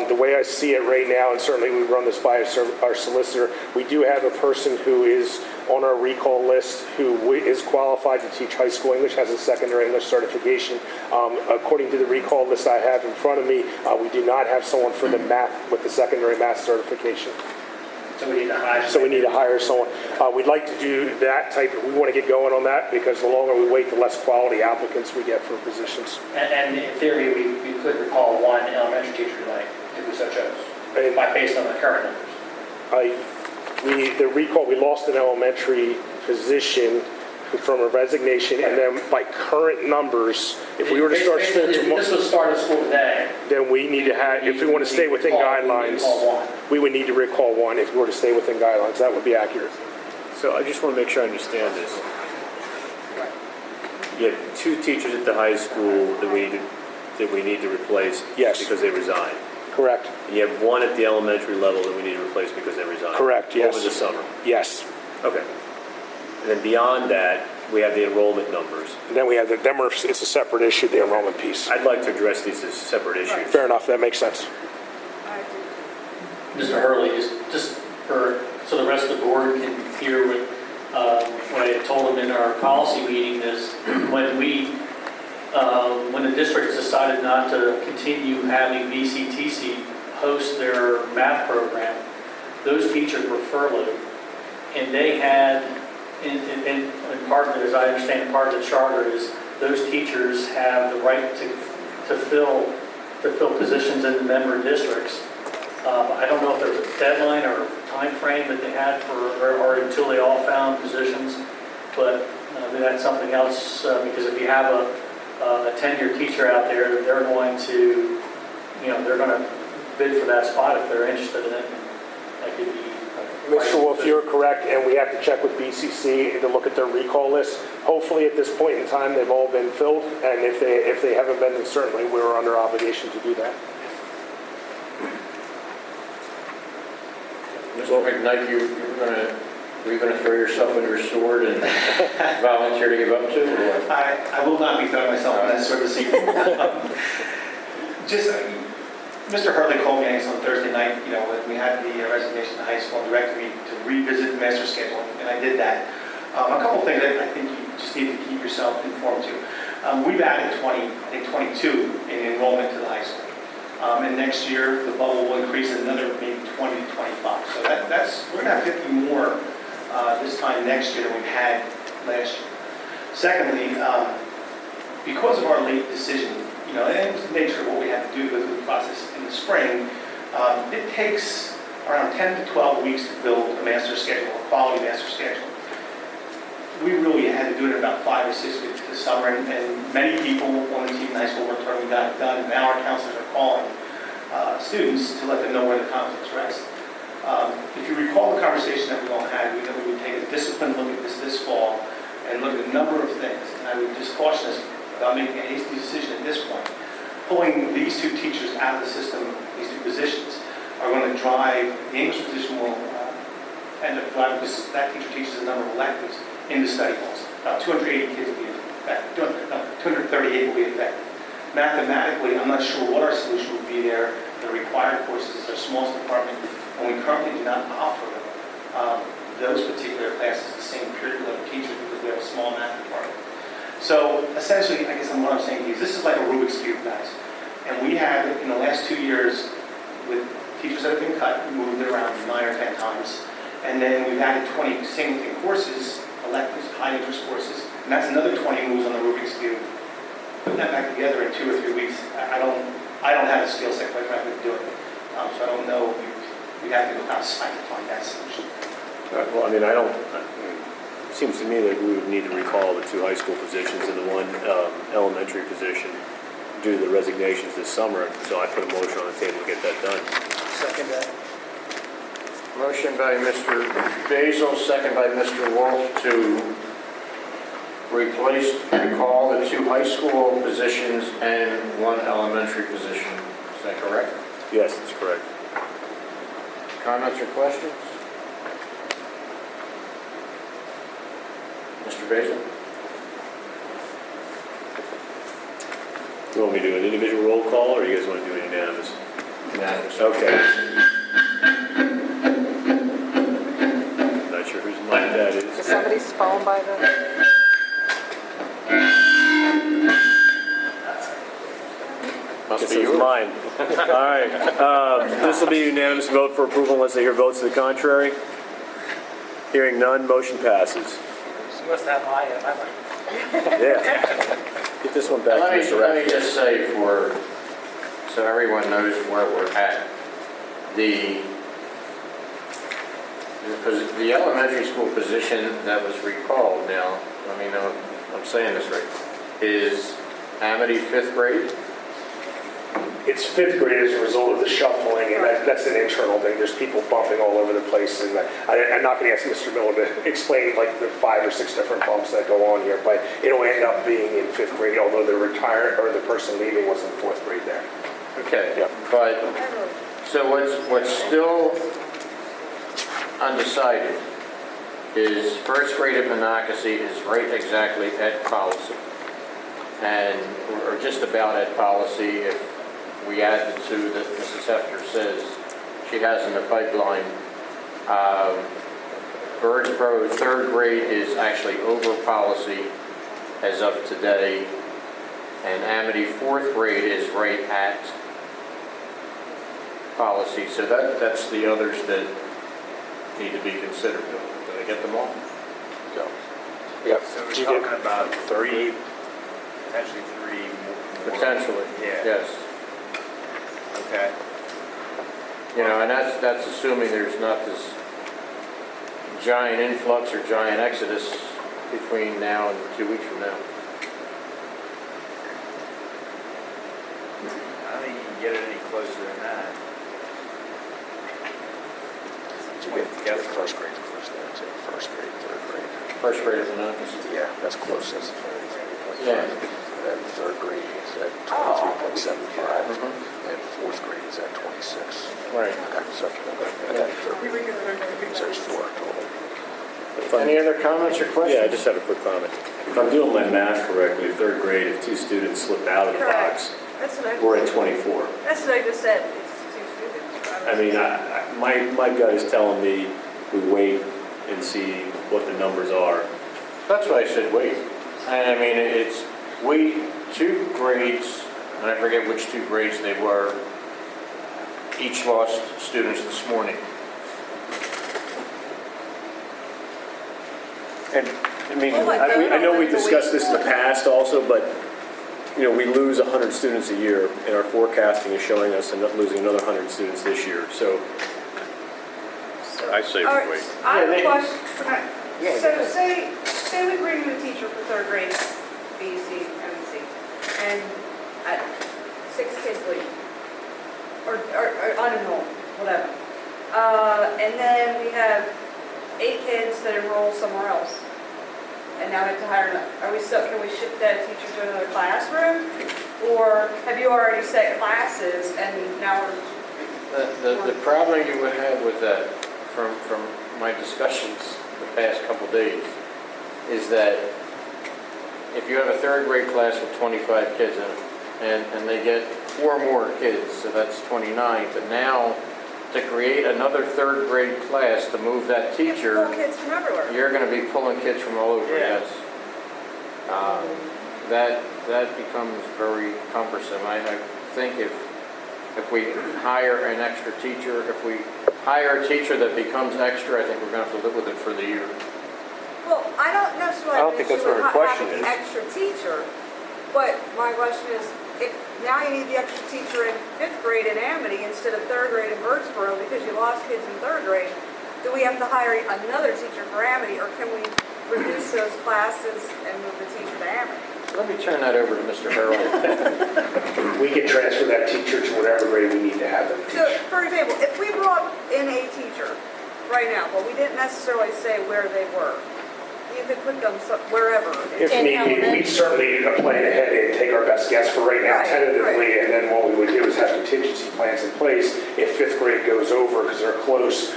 the way I see it right now, and certainly we run this by our solicitor, we do have a person who is on our recall list who is qualified to teach high school English, has a secondary English certification. According to the recall list I have in front of me, we do not have someone for the math with the secondary math certification. So we need to hire. So we need to hire someone. We'd like to do that type of, we want to get going on that because the longer we wait, the less quality applicants we get for positions. And in theory, we could recall one elementary teacher tonight, if we so chose, based on the current numbers. The recall, we lost an elementary position from a resignation, and then by current numbers, if we were to start school tomorrow, this was started school today. then we need to have, if we want to stay within guidelines, we would need to recall one if we were to stay within guidelines. That would be accurate. So I just want to make sure I understand this. You have 2 teachers at the high school that we need to replace Yes. because they resigned. Correct. You have 1 at the elementary level that we need to replace because they resigned. Correct, yes. Over the summer. Yes. Okay. And then beyond that, we have the enrollment numbers. And then we have it's a separate issue, the enrollment piece. I'd like to address these as separate issues. Fair enough, that makes sense. Mr. Hurley, just so the rest of the board can hear what I had told them in our policy meeting is when the districts decided not to continue having VCTC host their math program, those teachers were furloughed. And they had, in part, as I understand, part of the charter is those teachers have the right to fill positions in the member districts. I don't know if there's a deadline or time frame that they had or until they all found positions, but that's something else because if you have a tenured teacher out there, they're going to bid for that spot if they're interested in it. That could be. Mr. Wolf, you're correct, and we have to check with BCC to look at their recall list. Hopefully, at this point in time, they've all been filled, and if they haven't been, then certainly we're under obligation to do that. Mr. McKnight, were you gonna throw yourself on your sword and volunteer to give up to? Or? I will not be throwing myself on that sword this evening. Just, Mr. Hurley called me on Thursday night, when we had the resignation at high school, and directed me to revisit the master scheduling, and I did that. A couple things that I think you just need to keep yourself informed to. We've added 22 in enrollment to the high school. And next year, the bubble will increase another maybe 20 to 25. So we're going to have 50 more this time next year than we've had last year. Secondly, because of our late decision, and it was the nature of what we had to do with the process in the spring, it takes around 10 to 12 weeks to build a master schedule, a quality master schedule. We really had to do it in about 5 or 6 weeks this summer, and many people on the team in high school worked hard, we got it done, and now our counselors are calling students to let them know where the conflicts rest. If you recall the conversation that we all had, we know we would take a disciplined look at this fall and look at a number of things, and I would just caution us about making a hasty decision at this point. Pulling these two teachers out of the system, these two positions, are going to drive, the English position will end up driving, because that teacher teaches a number of electives into study halls. About 280 kids will be affected. 238 will be affected. Mathematically, I'm not sure what our solution would be there. The required courses is our smallest department, and we currently do not offer those particular classes the same curriculum of teachers because we have a small math department. So essentially, I guess what I'm saying is this is like a Rubik's Cube, guys. And we have, in the last 2 years, with teachers that have been cut, we moved it around 9 or 10 times. And then we've added 20 singleton courses, electives, high interest courses, and that's another 20 moves on the Rubik's Cube. Putting that back together in 2 or 3 weeks, I don't have the skill set, quite frankly, to do it. So I don't know, we'd have to go outside to find that solution. Well, it seems to me that we would need to recall the 2 high school positions and the 1 elementary position due to the resignations this summer. So I put a motion on the table to get that done. Second that. Motion by Mr. Basil, second by Mr. Wolf to recall the 2 high school positions and 1 elementary position. Is that correct? Yes, that's correct. Comments or questions? Mr. Basil? You want me to do an individual roll call, or you guys want to do it unanimous? Unanimous. Okay. Not sure whose mic that is. Is somebody's phone by the... Must This be is yours. mine. All right. This will be a unanimous vote for approval unless I hear votes to the contrary. Hearing none, motion passes. You must have my Yeah. Get this one back to Mr. Let me Rath. just say so everyone knows where we're at. The elementary school position that was recalled now, let me know if I'm saying this right, is Amity 5th grade? It's 5th grade as a result of the shuffling, and that's an internal thing. There's people bumping all over the place, and I'm not going to ask Mr. Miller to explain like the 5 or 6 different bumps that go on here, but it'll end up being in 5th grade, although the the person leaving was in 4th grade there. Okay, Yep. but, so what's still undecided is 1st grade at Monocacy is right exactly at policy. And, or just about at policy if we add the 2 that Mrs. Hefter says she has in the pipeline. Birdsboro 3rd grade is actually over policy as of today. And Amity 4th grade is right at policy. So that's the others that need to be considered. Did I get them all? So, yep. So we're talking about 3, potentially 3 more. Potentially, Yeah. yes. Okay. And that's assuming there's not this giant influx or giant exodus between now and 2 weeks from now. I don't think you can get it any closer than that. We have to guess. 1st grade's close there too. 1st grade, 3rd grade. 1st grade is Monocacy. Yeah, that's close. That's Yeah. And 3rd grade is at 23.75, Mhm. and 4th grade is at 26. 26. Right. Okay, so, so there's 4 total. If I'm- Any other comments or questions? Yeah, I just have a quick comment. If I'm doing my math correctly, third grade, if 2 students slip out of the box, That's what I, we're at 24. that's what I just said, it's 2 students. I mean, my gut is telling me we wait and see what the numbers are. That's why I said wait. I mean, it's, we, 2 grades, and I forget which 2 grades they were, each lost students this morning. And, I mean, Well, like, I know we vote on discussed it. this in the past also, but, you know, we lose 100 students a year, and our forecasting is showing us losing another 100 students this year, so. I say All right, wait. I have Yeah, a they- question. Okay. Yeah, go So ahead. say we bring in a teacher for third grade, B, C, and C, and 6 kids leave, or unenrolled, whatever. And then we have 8 kids that enroll somewhere else. And now we have to hire another. Are we still, can we shift that teacher to another classroom? Or have you already set classes and now we're, The problem you would have with that, from my discussions the past couple days, is that if you have a third grade class with 25 kids in it, and they get 4 more kids, so that's 29, but now to create another third grade class to move that you have teacher, 4 kids from everywhere? you're going to be pulling kids from all over, Yeah. yes. That becomes very cumbersome. I think if we hire an extra teacher, if we hire a teacher that becomes extra, I think we're going to have to live with it for the year. Well, I don't necessarily I don't have think an that's issue what with her question having the is. extra teacher, but my question is, if now you need the extra teacher in 5th grade in Amity instead of 3rd grade in Birdsboro because you lost kids in 3rd grade, do we have to hire another teacher for Amity, or can we reduce those classes and move the teacher to Amity? Let me turn that over to Mr. Harold. We can transfer that teacher to whatever grade we need to have them So, teach. for example, if we brought in a teacher right now, but we didn't necessarily say where they were, you could put them wherever. If need be, we'd certainly plan ahead and take our best guess for right now Right, tentatively, and then what we would do is have contingency plans in place. If 5th grade goes over because they're close,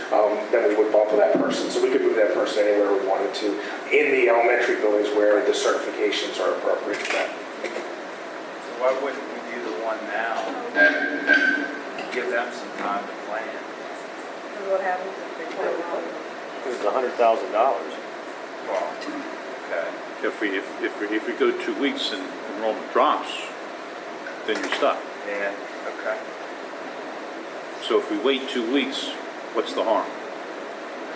then we would bump that person. So we could move that person anywhere we wanted to in the elementary buildings where the certifications are appropriate for that. So why wouldn't we do the one now? Give them some time to plan. This is what happens if they play wrong. It's $100,000. Well, okay. If we go 2 weeks and enrollment drops, then you're stuck. Yeah, okay. So if we wait 2 weeks, what's the harm?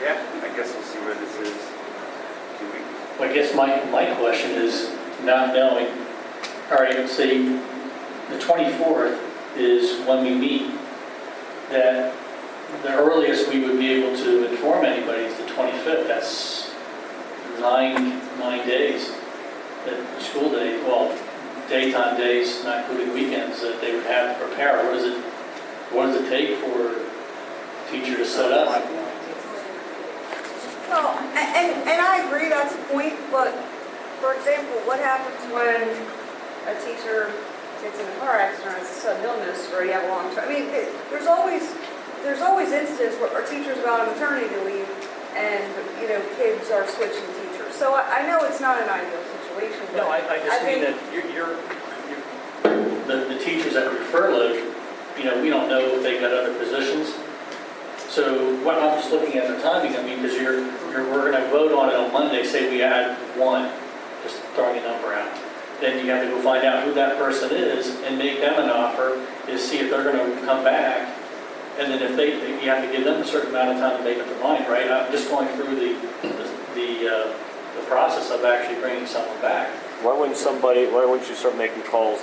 Yeah, I guess we'll see where this is in 2 weeks. Well, I guess my question is, not knowing, all right, let's see, the 24th is when we meet, that the earliest we would be able to inform anybody is the 25th. That's nine days, that school day, well, daytime days, not including weekends, that they would have to prepare. What does it take for a teacher to set up? Well, and I agree, that's the point, but, for example, what happens when a teacher gets in a car accident or has a sudden illness, or you have a long term? I mean, there's always incidents where our teachers go on maternity leave, and, you know, kids are switching teachers. So I know it's not an ideal situation, but No, I just mean think- that the teachers that we furloughed, you know, we don't know if they got other positions. So what I'm just looking at the timing, I mean, because we're going to vote on it on Monday, say we add 1, just throwing a number out. Then you have to go find out who that person is and make them an offer, is see if they're going to come back. And then if you have to give them a certain amount of time to make up their mind, right? I'm just going through the process of actually bringing someone back. Why wouldn't you start making calls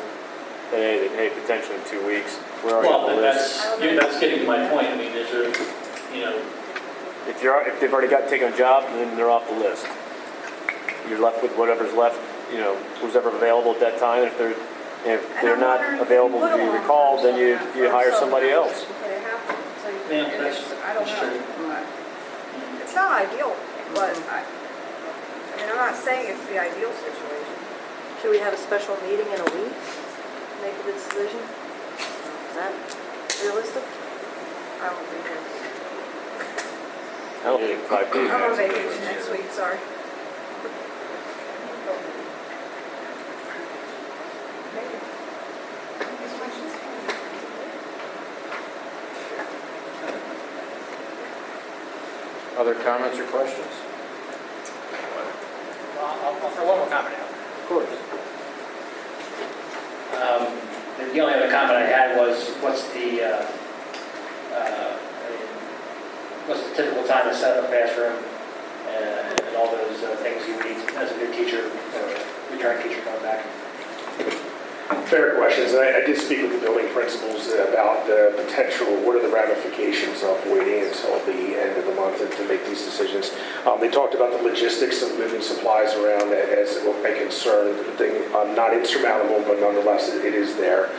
today that, hey, potentially in 2 weeks, we're already Well, on the list? that's getting to my point. I mean, is there, you know, If they've already taken a job, then they're off the list. You're left with whatever's left, you know, who's ever available at that time. If they're I'm not wondering, available put to be them on recalled, then you or hire something somebody else. Okay, it happens. So Yeah, I don't that's know. It's not ideal, but I mean, I'm not saying it's the ideal situation. Should we have a special meeting in a week, make a decision? Is that realistic? I won't be here. I don't think 5 days. I'm on vacation next week, sorry. Other comments or questions? I'll throw one more comment out. Of course. The only other comment I had was, what's the typical time to set up a classroom and all those things you need as a new teacher or return teacher coming back? Fair questions. And I did speak with the building principals about the potential, what are the ramifications of waiting until the end of the month to make these decisions. They talked about the logistics of moving supplies around as a concern, not insurmountable, but nonetheless it is there.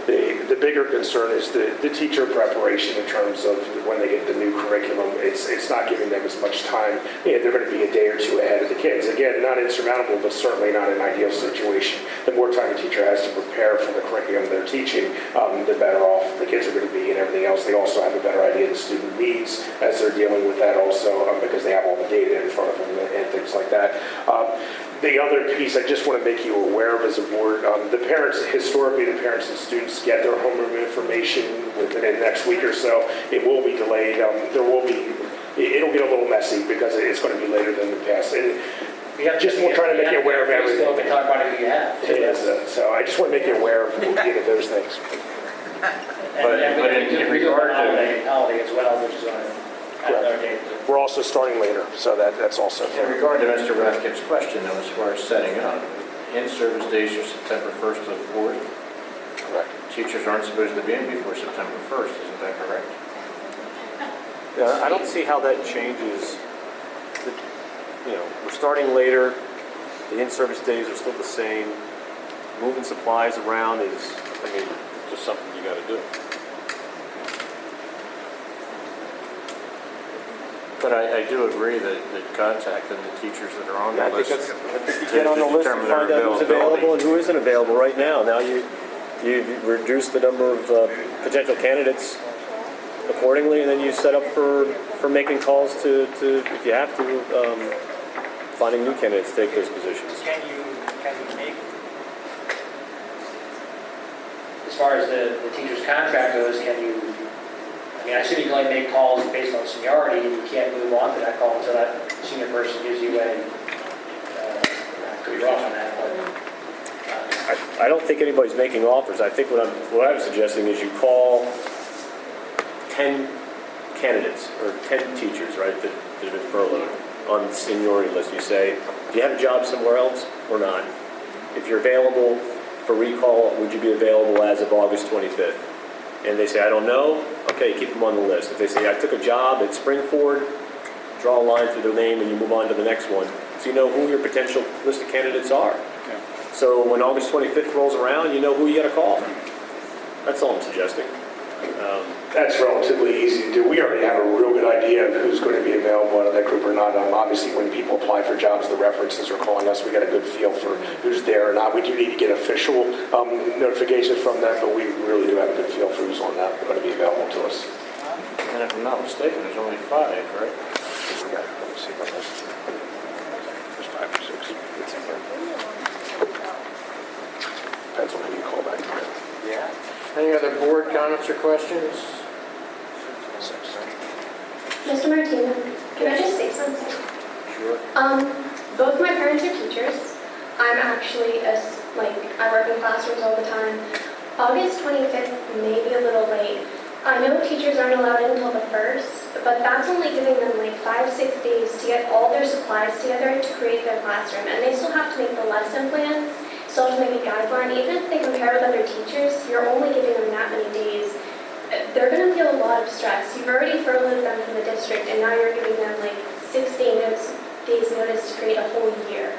The bigger concern is the teacher preparation in terms of when they get the new curriculum. It's not giving them as much time. They're going to be a day or two ahead of the kids. Again, not insurmountable, but certainly not an ideal situation. The more time a teacher has to prepare for the curriculum they're teaching, the better off the kids are going to be and everything else. They also have a better idea of the student needs as they're dealing with that also, because they have all the data in front of them and things like that. The other piece I just want to make you aware of as a board, historically the parents and students get their homeroom information within the next week or so. It will be delayed. It'll get a little messy because it's going to be later than the past. And just we're trying to make you aware of everything. Talk about it you have. So I just want to make you aware of those things. But in regard to... Holiday as well, which is on another day. We're also starting later, so that's also In fair. regard to Mr. Rathkett's question, though, as far as setting up, in-service days are September 1st to the 4th. Correct. Teachers aren't supposed to be in before September 1st, isn't that correct? Yeah, I don't see how that changes. We're starting later. The in-service days are still the same. Moving supplies around is, just something you got to do. But I do agree that contacting the teachers that are on the I think list that's, get on the list and find out who's available and who isn't available right now. Now you've reduced the number of potential candidates accordingly, and then you set up for making calls to if you have to, finding new candidates to take those positions. Can you make, as far as the teacher's contract goes, I assume you can only make calls based on seniority, and you can't move on to that call until that senior person gives you I could be wrong on that, but. I don't think anybody's making offers. I think what I'm suggesting is you call 10 candidates or 10 teachers, right, that have been furloughed on the seniority list. You say, do you have a job somewhere else or not? If you're available for recall, would you be available as of August 25th? And they say, I don't know. Okay, keep them on the list. If they say, I took a job at Springford, draw a line through their name and you move on to the next one. So you know who your potential list of candidates are. Yeah. So when August 25th rolls around, you know who you got to call. That's all I'm suggesting. That's relatively easy to do. We already have a real good idea of who's going to be available out of that group or not. Obviously, when people apply for jobs, the references are calling us. We got a good feel for who's there or not. We do need to get official notifications from them, but we really do have a good feel for who's on that going to be available to us. And if I'm not mistaken, there's only 5, right? Yeah, let me see about this. There's 5 or 6. It's in here. Depends on who you call back. Yeah. Any other board comments or questions? Mr. Martino, can I just say something? Sure. Both my parents are teachers. I'm actually I work in classrooms all the time. August 25th may be a little late. I know teachers aren't allowed in until the 1st, but that's only giving them 5-6 days to get all their supplies together to create their classroom. And they still have to make the lesson plan, still have to make a guideline. Even if they compare with other teachers, you're only giving them that many days. They're going to feel a lot of stress. You've already furloughed them from the district, and now you're giving them 6 days notice to create a whole year.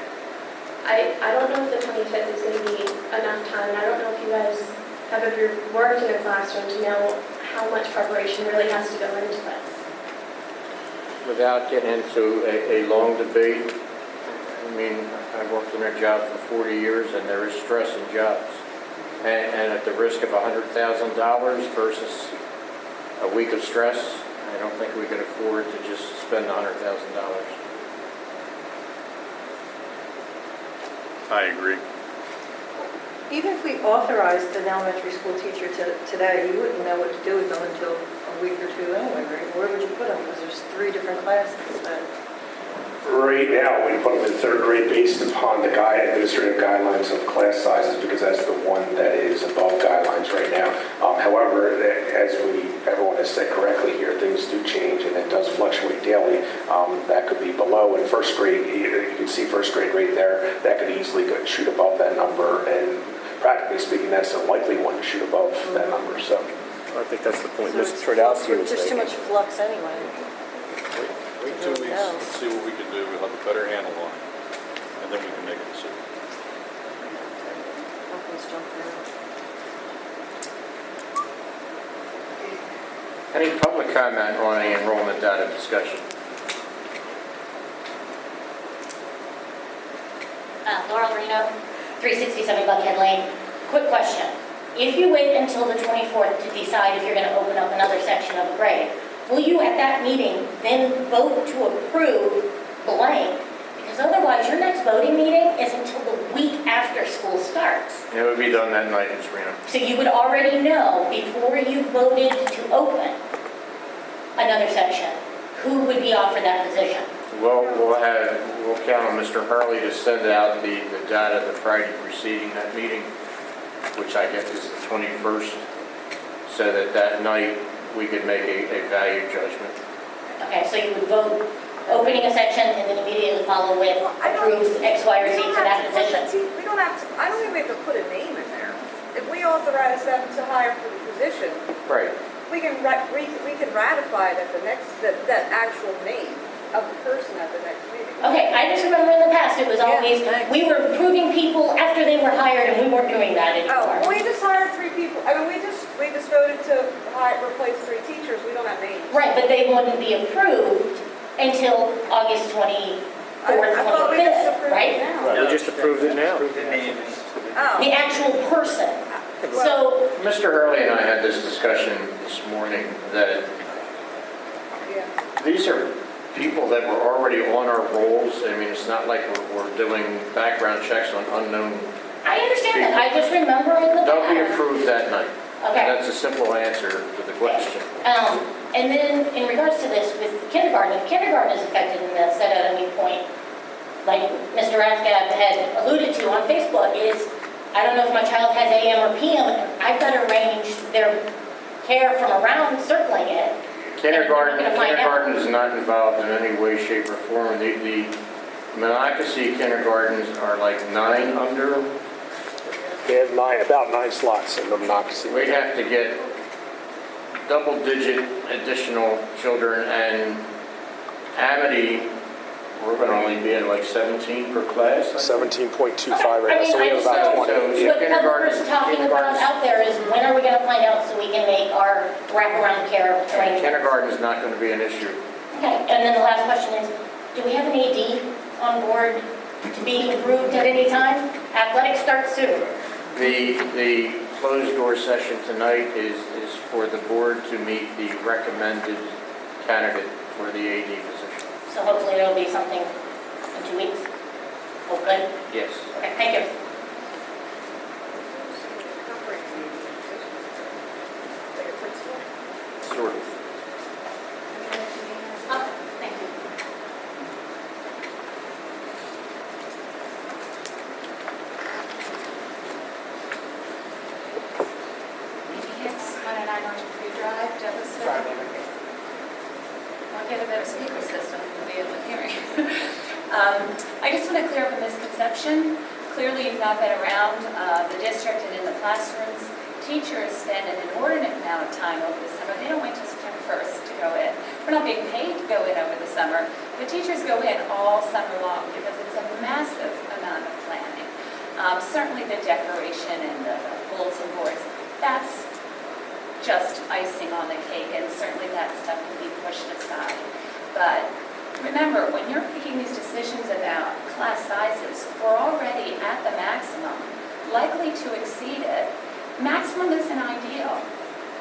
I don't know if the 25th is going to be enough time. I don't know if you guys have ever worked in a classroom to know how much preparation really has to go into it. Without getting into a long debate, I've worked in a job for 40 years, and there is stress in jobs. And at the risk of $100,000 versus a week week of stress. I don't think we could afford to just spend $100,000. I agree. Even if we authorized an elementary school teacher today, you wouldn't know what to do with them until a week or two anyway, right? Where would you put them? Because there's 3 different classes that... Right now, we put them in third grade based upon the administrative guidelines of class sizes, because that's the one that is above guidelines right now. However, as everyone has said correctly here, things do change and it does fluctuate daily. That could be below in first grade. You can see first grade right there. That could easily shoot above that number, and practically speaking, that's a likely one to shoot above that number. So I think that's the point So Mr. it's Twardowski was There's too making. much flux anyway. Wait 2 weeks and see what we can do. We'll have a better handle on it, and then we can make a decision. Let's jump there. Any public comment on the enrollment data discussion? Laurel Reno, 367 Buckhead Lane. Quick question. If you wait until the 24th to decide if you're going to open up another section of a grade, will you at that meeting then vote to approve blank? Because otherwise, your next voting meeting is until the week after school starts. It would be done that night, Ms. Reno. So you would already know before you voted to open another section, who would be offered that position. We'll count on Mr. Hurley to send out the data the Friday preceding that meeting, which I guess is the 21st, so that night we could make a value judgment. Okay, so you would vote opening a section and then immediately follow with approve X, Y, or Z for that position. We don't have to, I don't think we have to put a name in there. If we authorize them to hire for the position, Right. we can ratify it at the next, that actual name of the person at the next meeting. Okay, I just remember in the past, it was Yeah, always, thanks. we were approving people after they were hired and we weren't doing that Oh, anymore. we just hired 3 people. I mean, we just voted to replace 3 teachers. We don't have names. Right, but they wouldn't be approved until August 24th, I thought we just 25th, approved it right? now. We just approved it now. The names. Oh. The actual person. So, Mr. Hurley and I had this discussion this morning that Yeah. these are people that were already on our rolls. I mean, it's not like we're doing background checks on unknown. I understand that, I just remember in the They'll be past. approved that night. Okay. That's a simple answer to the question. And then in regards to this with kindergarten, if kindergarten is affected in this at any point, like Mr. Rathgab had alluded to on Facebook, is I don't know if my child has AM or PM, and I've got to arrange their care from around circling it. Kindergarten And we're gonna find out. is not involved in any way, shape, or form. The Monocacy kindergartens are like 9 under. They have about 9 slots in the Monocacy. We'd have to get double-digit additional children, and Amity, we're going to only be at like 17 per class. 17.25 right now, so we have about So 20. what Public is talking about out there is when are we going to find out so we can make our wraparound care arrangements? Kindergarten is not going to be an issue. Okay, and then the last question is, do we have an AD on board to be approved at any time? Athletics start soon. The closed door session tonight is for the board to meet the recommended candidate for the AD position. So hopefully there'll be something in 2 weeks. Oh, good. Yes. Okay, thank you. Like a principal? Sort of. Thank you. Hicks, 109 Orchard Free Drive, Douglasville. I'll get a better speaker system to be able to hear me. I just want to clear up a misconception. Clearly, you've not been around the district and in the classrooms. Teachers spend an inordinate amount of time over the summer. They don't wait till September 1st to go in. We're not being paid to go in over the summer, but teachers go in all summer long because it's a massive amount of planning. Certainly the decoration and the bulletin boards, that's just icing on the cake, and certainly that stuff can be pushed aside. But remember, when you're making these decisions about class sizes, we're already at the maximum, likely to exceed it. Maximum isn't ideal.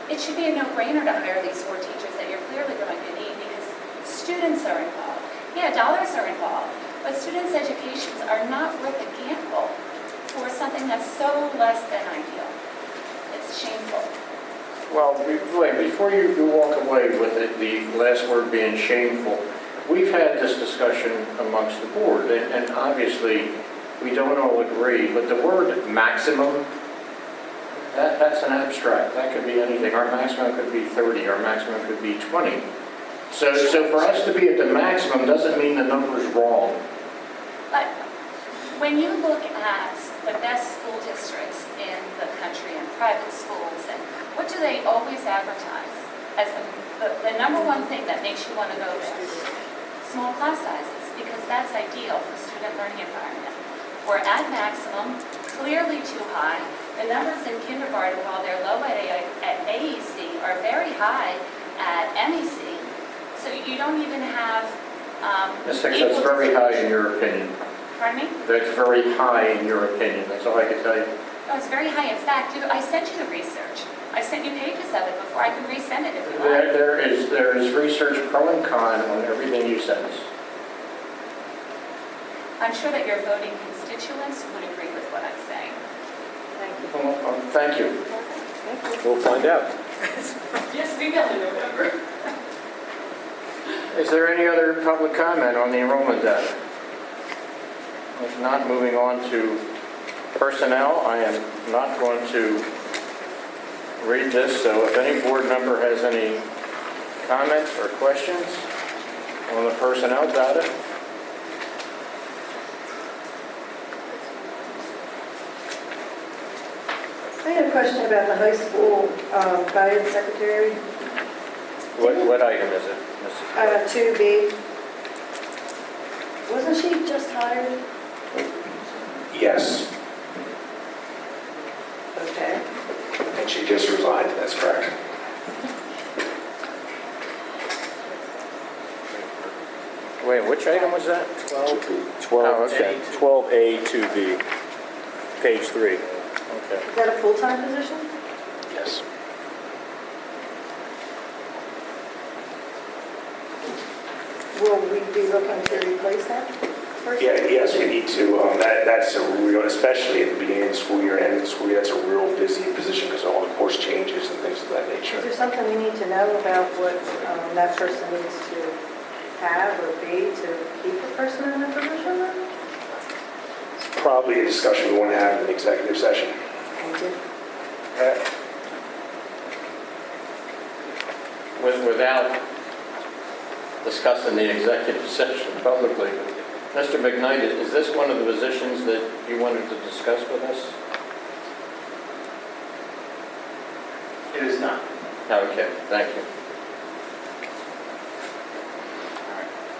it should be a no-brainer to hire these 4 teachers that you're clearly going to need because students are involved. Yeah, dollars are involved, but students' educations are not worth a gamble for something that's so less than ideal. It's shameful. Well, wait, before you walk away with it, the last word being shameful, we've had this discussion amongst the board, and obviously, we don't all agree, but the word maximum, that's an abstract. That could be anything. Our maximum could be 30, our maximum could be 20. So for us to be at the maximum doesn't mean the number's wrong. But when you look at the best school districts in the country and private schools, and what do they always advertise as the number one thing that makes you want to go there? Small class sizes, because that's ideal for student learning environment. We're at maximum, clearly too high. The numbers in kindergarten, while they're low at AEC, are very high at MEC. So you don't even have Ms. Hicks, that's very high in your opinion. Pardon me? That's very high in your opinion. That's all I can tell you. No, it's very high. In fact, I sent you the research. I sent you pages of it before. I can resend it if you like. There is research pro and con on everything you sent us. I'm sure that your voting constituents would agree with what I'm saying. Well, thank you. We'll find out. Yes, we will in November. Is there any other public comment on the enrollment data? If not, moving on to personnel, I am not going to read this, so if any board member has any comments or questions on the personnel data? I had a question about the high school guidance secretary. What item is it, Mrs. 2B. Wasn't she just hired? Yes, Okay. and she just resigned, that's correct. Wait, which item was that? 12A to B, page 3. Okay. Is that a full-time position? Yes. Will we be looking to replace that person? Yeah, yes, we need to, that's a real, especially at the beginning of the school year, end of the school year, that's a real busy position because of all the course changes and things of that Is nature. there something we need to know about what that person needs to have or be to keep the person in the position? It's probably a discussion we want to have in an executive session. Thank you. Without discussing the executive session publicly, Mr. McKnight, is this one of the positions that you wanted to discuss with us? It is not. Okay, thank you.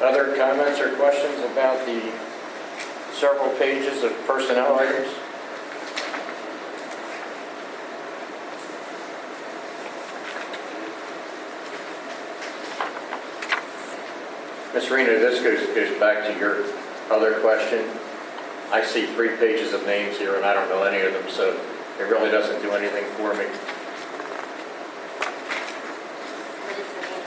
Other comments or questions about the several pages of personnel items? Ms. Reno, this goes back to your other question. I see 3 pages of names here and I don't know any of them, so it really doesn't do anything for me. But it's a name.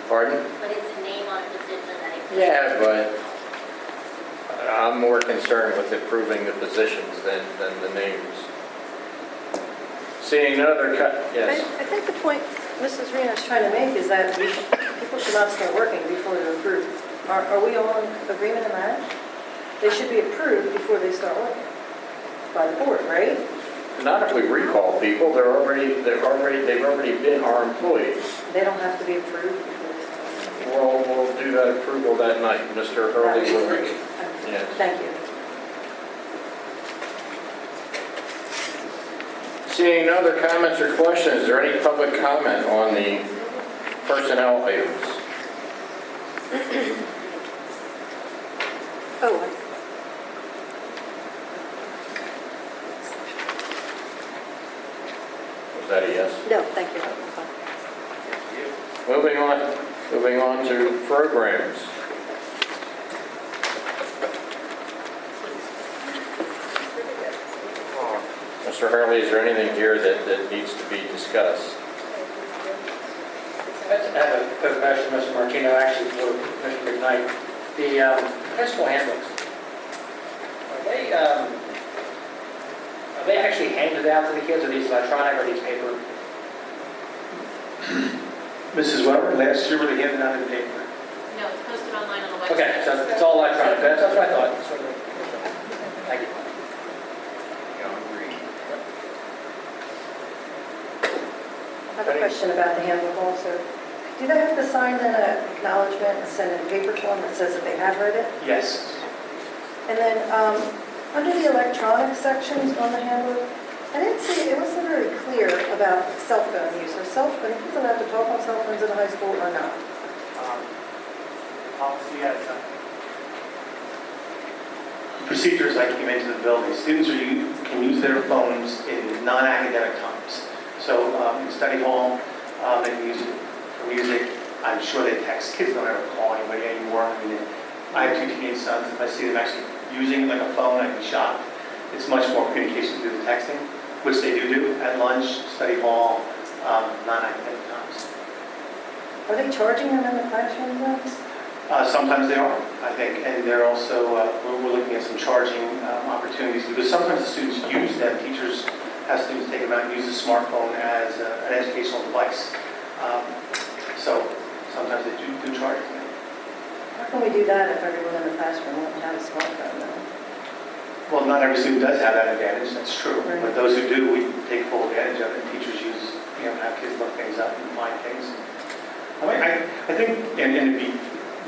Pardon? But it's a name on a position that exists. Yeah, but I'm more concerned with improving the positions than the names. Seeing no other yes. I think the point Mrs. Reno is trying to make is that people should not start working before they're approved. Are we all in agreement in that? They should be approved before they start working by the board, right? Not if we recall people, they've already been our employees. They don't have to be approved before they start working. We'll do that approval that night, Mr. Hurley will. Yes. Thank you. Seeing no other comments or questions, is there any public comment on the personnel items? Oh, Was that a yes? no, thank you. Moving on to programs. Mr. Hurley, is there anything here that needs to be discussed? I have a quick question, Mr. Martino, actually for Mr. McKnight. The high school handbooks, are they actually handed out to the kids? Are these electronic or are these paper? Mrs. Weber, last year they handed out in paper. No, it's posted online on the website. Okay, so it's all electronic. That's what I thought. Thank you. I have a question about the handbook also. Do they have to sign an acknowledgement and send in a paper form that says that they have read it? Yes. And then, under the electronic sections on the handbook, I didn't see, it wasn't very clear about cell phone use. Are kids allowed to talk on cell phones in the high school or not? Policy has Procedures I came into the building, students can use their phones in non-academic times. So in study hall, they can use it for music. I'm sure they text. Kids don't ever call anybody anymore. I mean, I have 2 teenage sons. If I see them actually using it like a phone, I'd be shocked. It's much more communication through the texting, which they do at lunch, study hall, non-academic times. Are they charging them in the classroom though? Sometimes they are, I think, and they're also, we're looking at some charging opportunities because sometimes the students use them. Teachers have students take them out and use the smartphone as an educational device. So sometimes they do charge them. How can we do that if everyone in the classroom won't have a smartphone though? Well, not every student does have that advantage, that's true. Right. But those who do, we take full advantage of it. Teachers use, have kids look things up and find things. I mean, I think, and it'd be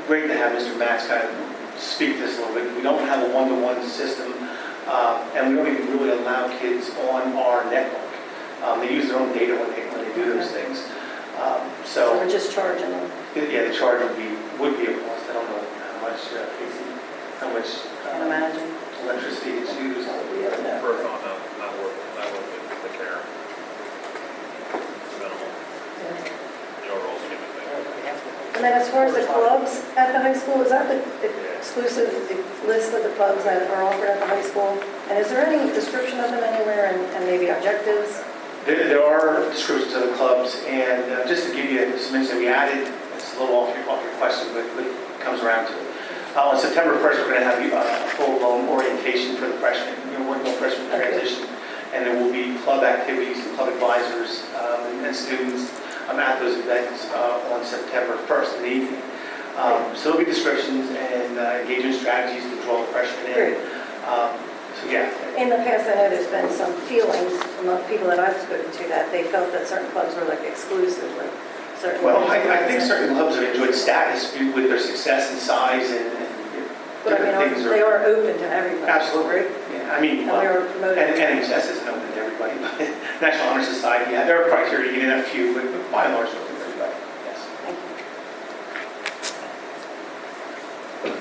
great to have Mr. Matz kind of speak to this a little bit. We don't have a one-to-one system, and we don't even really allow kids on our network. They use their own data when they do those things. So we're just charging them? Yeah, the charge would be a cost. I don't know how much, Casey, how much Can't imagine. electricity is used. For a phone, not worth the care. It's minimal. The overall scheme of things. And then as far as the clubs at the high school, is that the exclusive list of the clubs that are offered at the high school? And is there any description of them anywhere and maybe objectives? There are descriptions of the clubs, and just to give you some insight, we added, it's a little off your question, but it comes around to it. On September 1st, we're going to have a full-blown orientation for the freshmen, working on freshman transition, and there will be club activities and club advisors and students at those events on September 1st in the evening. So there'll be descriptions and engagement strategies to draw the freshmen in. Great. So yeah. In the past, I know there's been some feelings among people that I've spoken to that they felt that certain clubs were like exclusive, like certain. Well, I think certain clubs have enjoyed status with their success and size and But I mean, things they are open to everybody. Absolutely. Right? Yeah, I mean, And we are promoting. NHS isn't open to everybody, but National Honor Society, yeah, there are criteria, you can have a few, but by and large, open to everybody, yes. Thank you.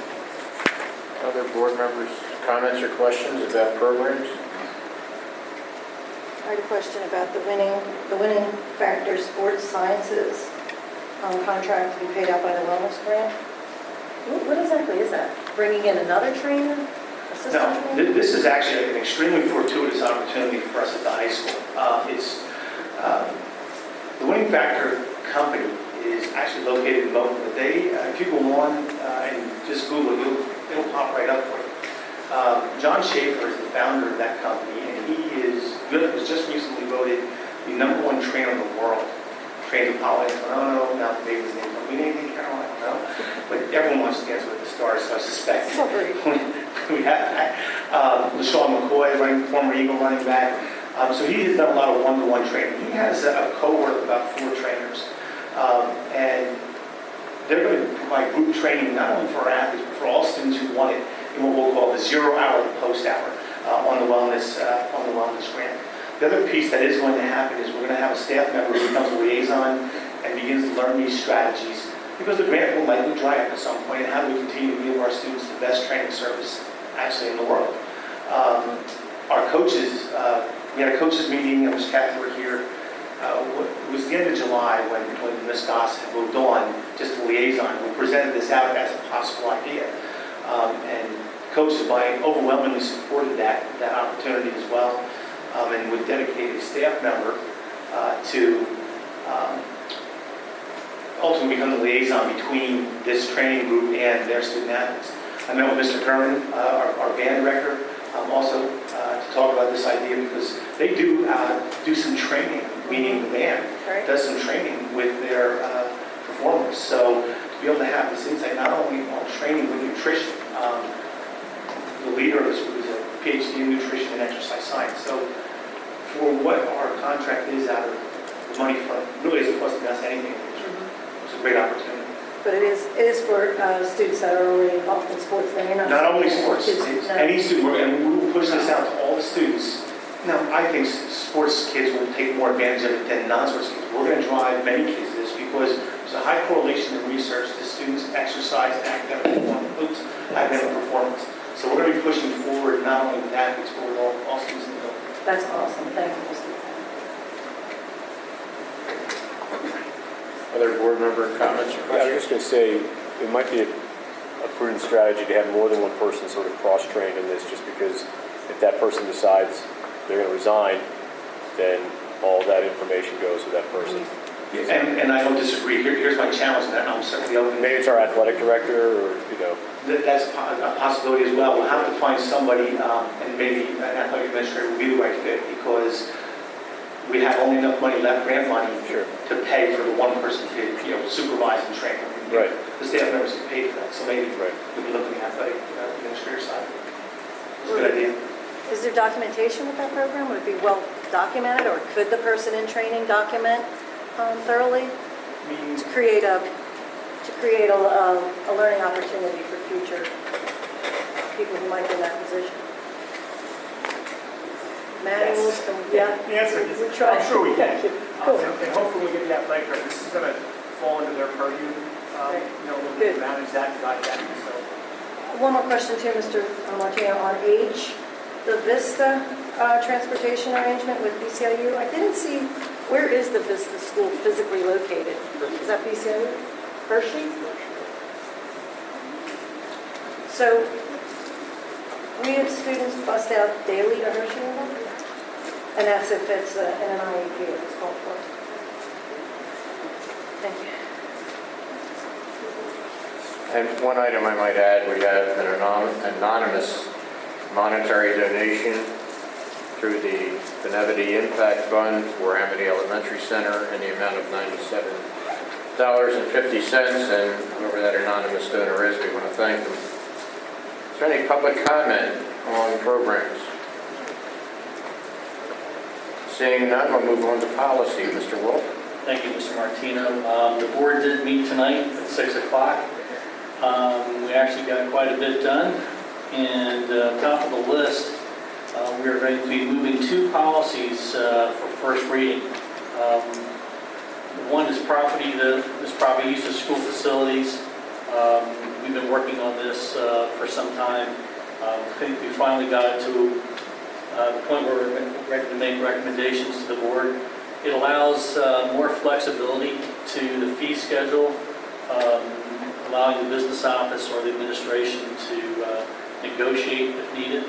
Other board members, comments or questions about programs? I had a question about the winning factor sports sciences contract to be paid out by the wellness grant. What exactly is that? Bringing in another trainer? Assistant No, trainer? this is actually an extremely fortuitous opportunity for us at the high school. The Winning Factor company is actually located in Moulton, but if you go on and just Google it, it'll pop right up for you. John Schaefer is the founder of that company, and he was just recently voted the #1 trainer in the world. Trained Apollo Antonono, now the baby's name from anything, Carol, I don't know. But everyone wants to dance with the stars, so I suspect we have that. LaShawn McCoy, former Eagle running back. So he has done a lot of one-to-one training. He has a cohort of about 4 trainers. And they're going to provide group training not only for our athletes, but for all students who want it in what we'll call the 0 hour to post hour on the wellness grant. The other piece that is going to happen is we're going to have a staff member who becomes a liaison and begins to learn these strategies because the grant will likely dry up at some point, and how do we continue to give our students the best training service actually in the world. Our coaches, we had a coaches meeting, I wish Kathy were here. It was the end of July when Ms. Goss had moved on, just a liaison. We presented this out as a possible idea. And coaches overwhelmingly supported that opportunity as well. And would dedicate a staff member to ultimately become the liaison between this training group and their student athletes. I met with Mr. Kerman, our band director, also to talk about this idea because they do some training, meaning the band Right. does some training with their performers. So to be able to have this insight, not only on training but nutrition. The leader of this group is a PhD in nutrition and exercise science. So for what our contract is out of the money fund, really isn't costing us anything. It's a great opportunity. But it is for students that are already involved in sports, then you're not. Not only sports, Kids, it's no. any student, and we will push this out to all the students. Now, I think sports kids will take more advantage of it than non-sports kids. We're going to drive many kids to this because there's a high correlation in research to students' exercise and academic performance. So we're going to be pushing forward not only with athletes, but with all students in the building. That's awesome, thank you, Mr. Other board member comments or Yeah, I was questions? just going to say, it might be a prudent strategy to have more than one person sort of cross-trained in this, just because if that person decides they're going to resign, then all that information goes with that person. And I don't disagree. Here's my challenge, and I'm certainly open. Maybe it's our athletic director, or, That's a possibility as well. We'll have to find somebody, and maybe an athletic administrator will be the right fit, because we have only enough money left, grant money, Sure. to pay for the one person to supervise and train. Right. The staff members get paid for that, so maybe Right. we'll be looking at the athletic administrator side. It's a good idea. Is there documentation with that program? Would it be well documented, or could the person in training document thoroughly to create a learning opportunity for future people who might be in that position? Manuals, yeah? The answer is, We try. I'm sure we can. Cool. And hopefully we'll get the athletic director. This is going to fall into their purview, we'll Good. manage that, guide that, so. One more question too, Mr. Martino, on age, the Vista transportation arrangement with BCIU. I didn't see, where is the Vista school physically located? Is that BCIU? Hershey? So we have students bust out daily to Hershey, and that's if it's in an IEP, if it's called for. Thank you. And one item I might add, we have an anonymous monetary donation through the Benevity Impact Fund for Amity Elementary Center in the amount of $97.50. And whoever that anonymous donor is, we want to thank them. Is there any public comment on programs? Seeing none, we'll move on to policy. Mr. Wolf? Thank you, Mr. Martino. The board did meet tonight at 6 o'clock. We actually got quite a bit done. And top of the list, we are going to be moving two policies for first reading. One is property use of school facilities. We've been working on this for some time. I think we finally got to the point where we're ready to make recommendations to the board. It allows more flexibility to the fee schedule, allowing the business office or the administration to negotiate if needed.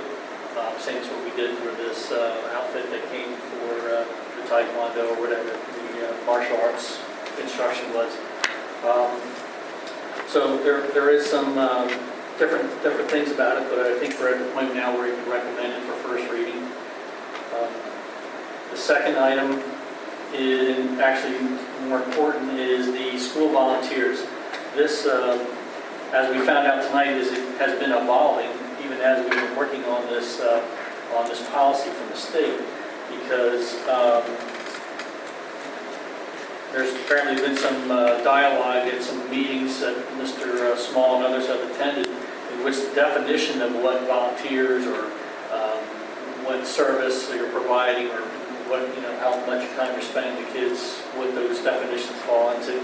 Same as what we did for this outfit that came for the Taekwondo or whatever the martial arts instruction was. So there is some different things about it, but I think we're at the point now where you can recommend it for first reading. The second item is actually more important is the school volunteers. This, as we found out tonight, has been evolving even as we've been working on this policy from the state, because there's apparently been some dialogue at some meetings that Mr. Small and others have attended, in which the definition of what volunteers or what service you're providing or what, how much time you're spending with kids, what those definitions fall into.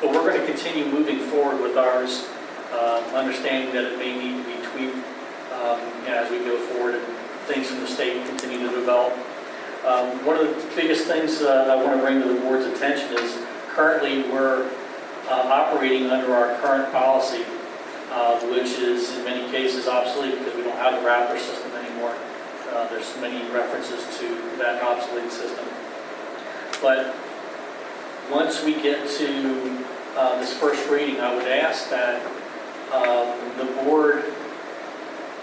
But we're going to continue moving forward with ours, understanding that it may need to be tweaked as we go forward and things from the state continue to develop. One of the biggest things I want to bring to the board's attention is currently we're operating under our current policy, which is in many cases obsolete because we don't have the Raptor system anymore. There's many references to that obsolete system. But once we get to first reading, I would ask that the board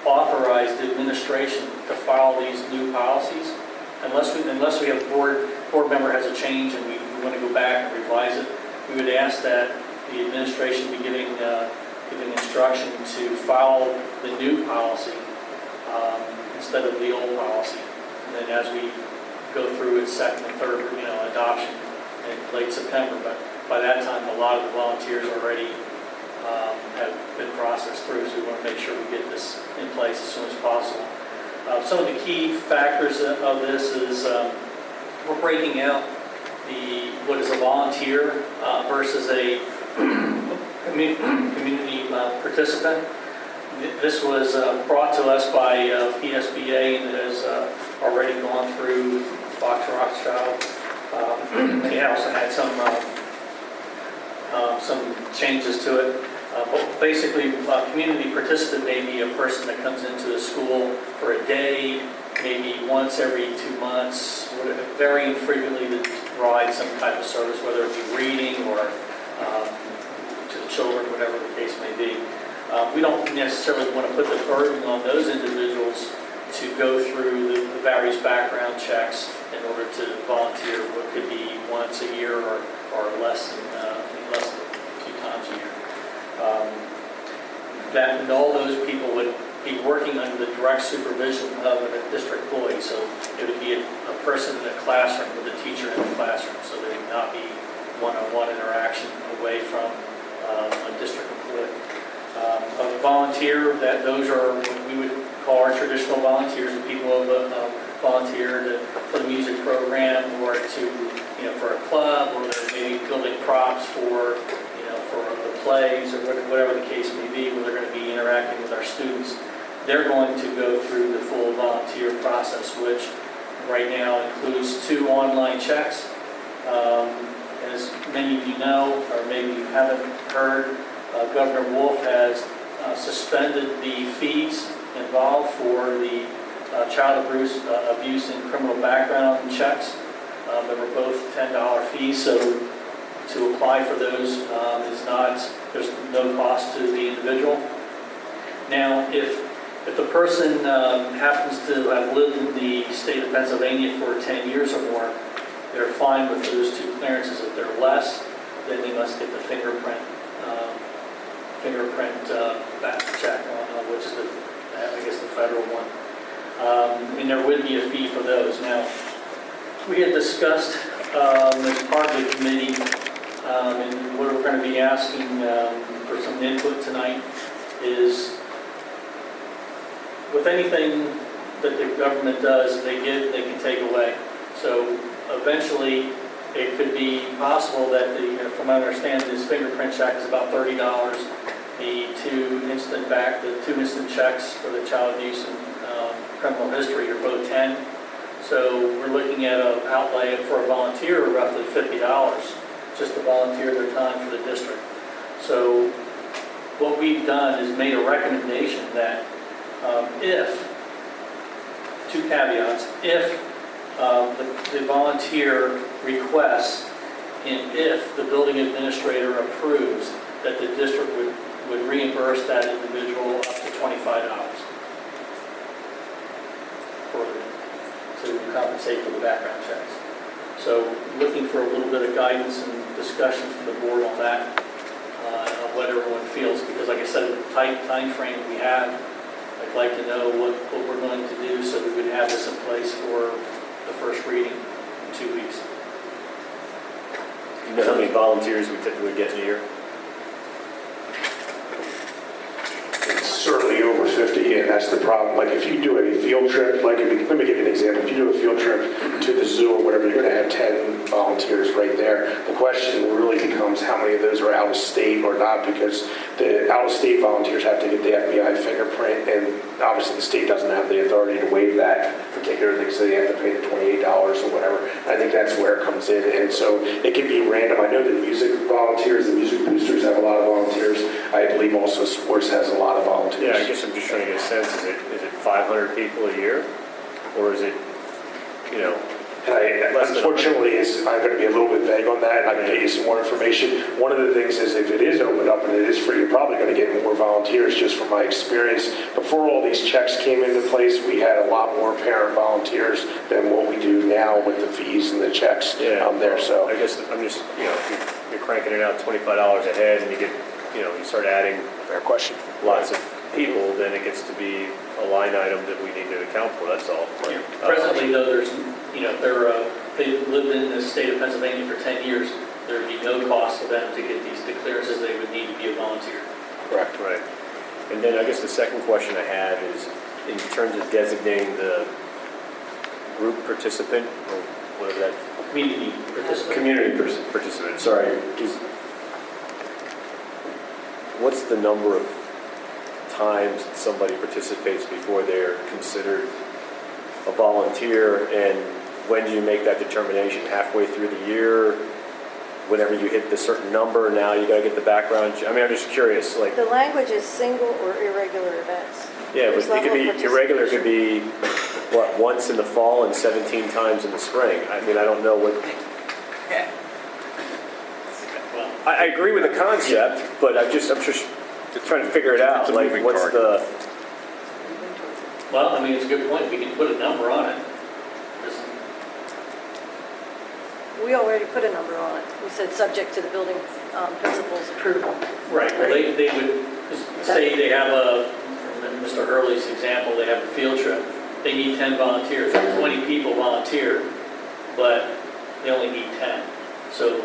authorize the administration to file these new policies. Unless we have board member has a change and we want to go back and revise it, we would ask that the administration be giving instruction to file the new policy instead of the old policy. And then as we go through its second and third, adoption in late September, but by that time, a lot of the volunteers already have been processed through, so we want to make sure we get this in place as soon as possible. Some of the key factors of this is we're breaking out what is a volunteer versus a community participant. This was brought to us by PSBA and has already gone through Fox Rothschild. They also had some changes to it. But basically, a community participant may be a person that comes into a school for a day, maybe once every 2 months, very infrequently to provide some type of service, whether it be reading or to the children, whatever the case may be. We don't necessarily want to put the burden on those individuals to go through the various background checks in order to volunteer what could be once a year or less than a few times a year. That and all those people would be working under the direct supervision of a district employee. So it would be a person in a classroom with a teacher in the classroom. So there would not be one-on-one interaction away from a district employee. A volunteer, those are what we would call our traditional volunteers, the people who volunteer for the music program or for a club, or they're maybe building props for the plays or whatever the case may be, where they're going to be interacting with our students. They're going to go through the full volunteer process, which right now includes 2 online checks. As many of you know, or maybe you haven't heard, Governor Wolf has suspended the fees involved for the child abuse and criminal background checks. They were both $10 fees, so to apply for those there's no cost to the individual. Now, if the person happens to have lived in the state of Pennsylvania for 10 years or more, they're fine with those 2 clearances. If they're less, then they must get the fingerprint back check on, which is the federal one. And there would be a fee for those. Now, we had discussed as part of the committee, and what we're going to be asking for some input tonight is, with anything that the government does, they give, they can take away. So eventually, it could be possible that from what I understand, this fingerprint check is about $30. The two instant checks for the child abuse and criminal history are both $10. So we're looking at an outlay for a volunteer of roughly $50 just to volunteer their time for the district. So what we've done is made a recommendation that if 2 caveats, if the volunteer requests and if the building administrator approves, that the district would reimburse that individual up to $25 to compensate for the background checks. So looking for a little bit of guidance and discussion from the board on that, on what everyone feels, because like I said, the tight time frame we have, I'd like to know what we're going to do so we would have this in place for the first reading in 2 weeks. You know how many volunteers we typically get in a year? It's certainly over 50, and that's the problem. Like if you do a field trip, let me give you an example. If you do a field trip to the zoo or whatever, you're going to have 10 volunteers right there. The question really becomes how many of those are out of state or not, because the out of state volunteers have to get the FBI fingerprint, and obviously the state doesn't have the authority to waive that particular thing, so they have to pay the $28 or whatever. I think that's where it comes in, and so it can be random. I know the music volunteers, the music boosters have a lot of volunteers. I believe also sports has a lot of volunteers. Yeah, I guess I'm just trying to get a sense. Is it 500 people a year, or is it And unfortunately, I'm going to be a little bit vague on that. I can get you some more information. One of the things is if it is opened up and it is free, you're probably going to get more volunteers, just from my experience. Before all these checks came into place, we had a lot more parent volunteers than what we do now with the fees and the checks there. So I guess I'm just, if you're cranking it out $25 a head and you get, you start adding fair question. lots of people, then it gets to be a line item that we need to account for, that's all. Presently, though, there's, if they've lived in the state of Pennsylvania for 10 years, there'd be no cost to them to get the clearances. They would need to be a volunteer. Correct. Right. And then I guess the second question I have is, in terms of designating the group participant, or whatever that, Community participant. community participant, sorry, what's the number of times that somebody participates before they're considered a volunteer, and when do you make that determination? Halfway through the year? Whenever you hit the certain number, now you gotta get the background check? I mean, I'm just curious, like, The language is single or irregular events. yeah, but There's it could level be, of irregular could participation. be, what, once in the fall and 17 times in the spring? I mean, I don't know what, Well, I agree with the concept, but I'm just trying to figure it out, It's a like, moving what's target. the, well, I mean, it's a good point. We can put a number on it. We already put a number on it. We said subject to the building principal's approval. Right, well, they would, say they have in Mr. Hurley's example, they have a field trip. They need 10 volunteers, 20 people volunteer, but they only need 10. So,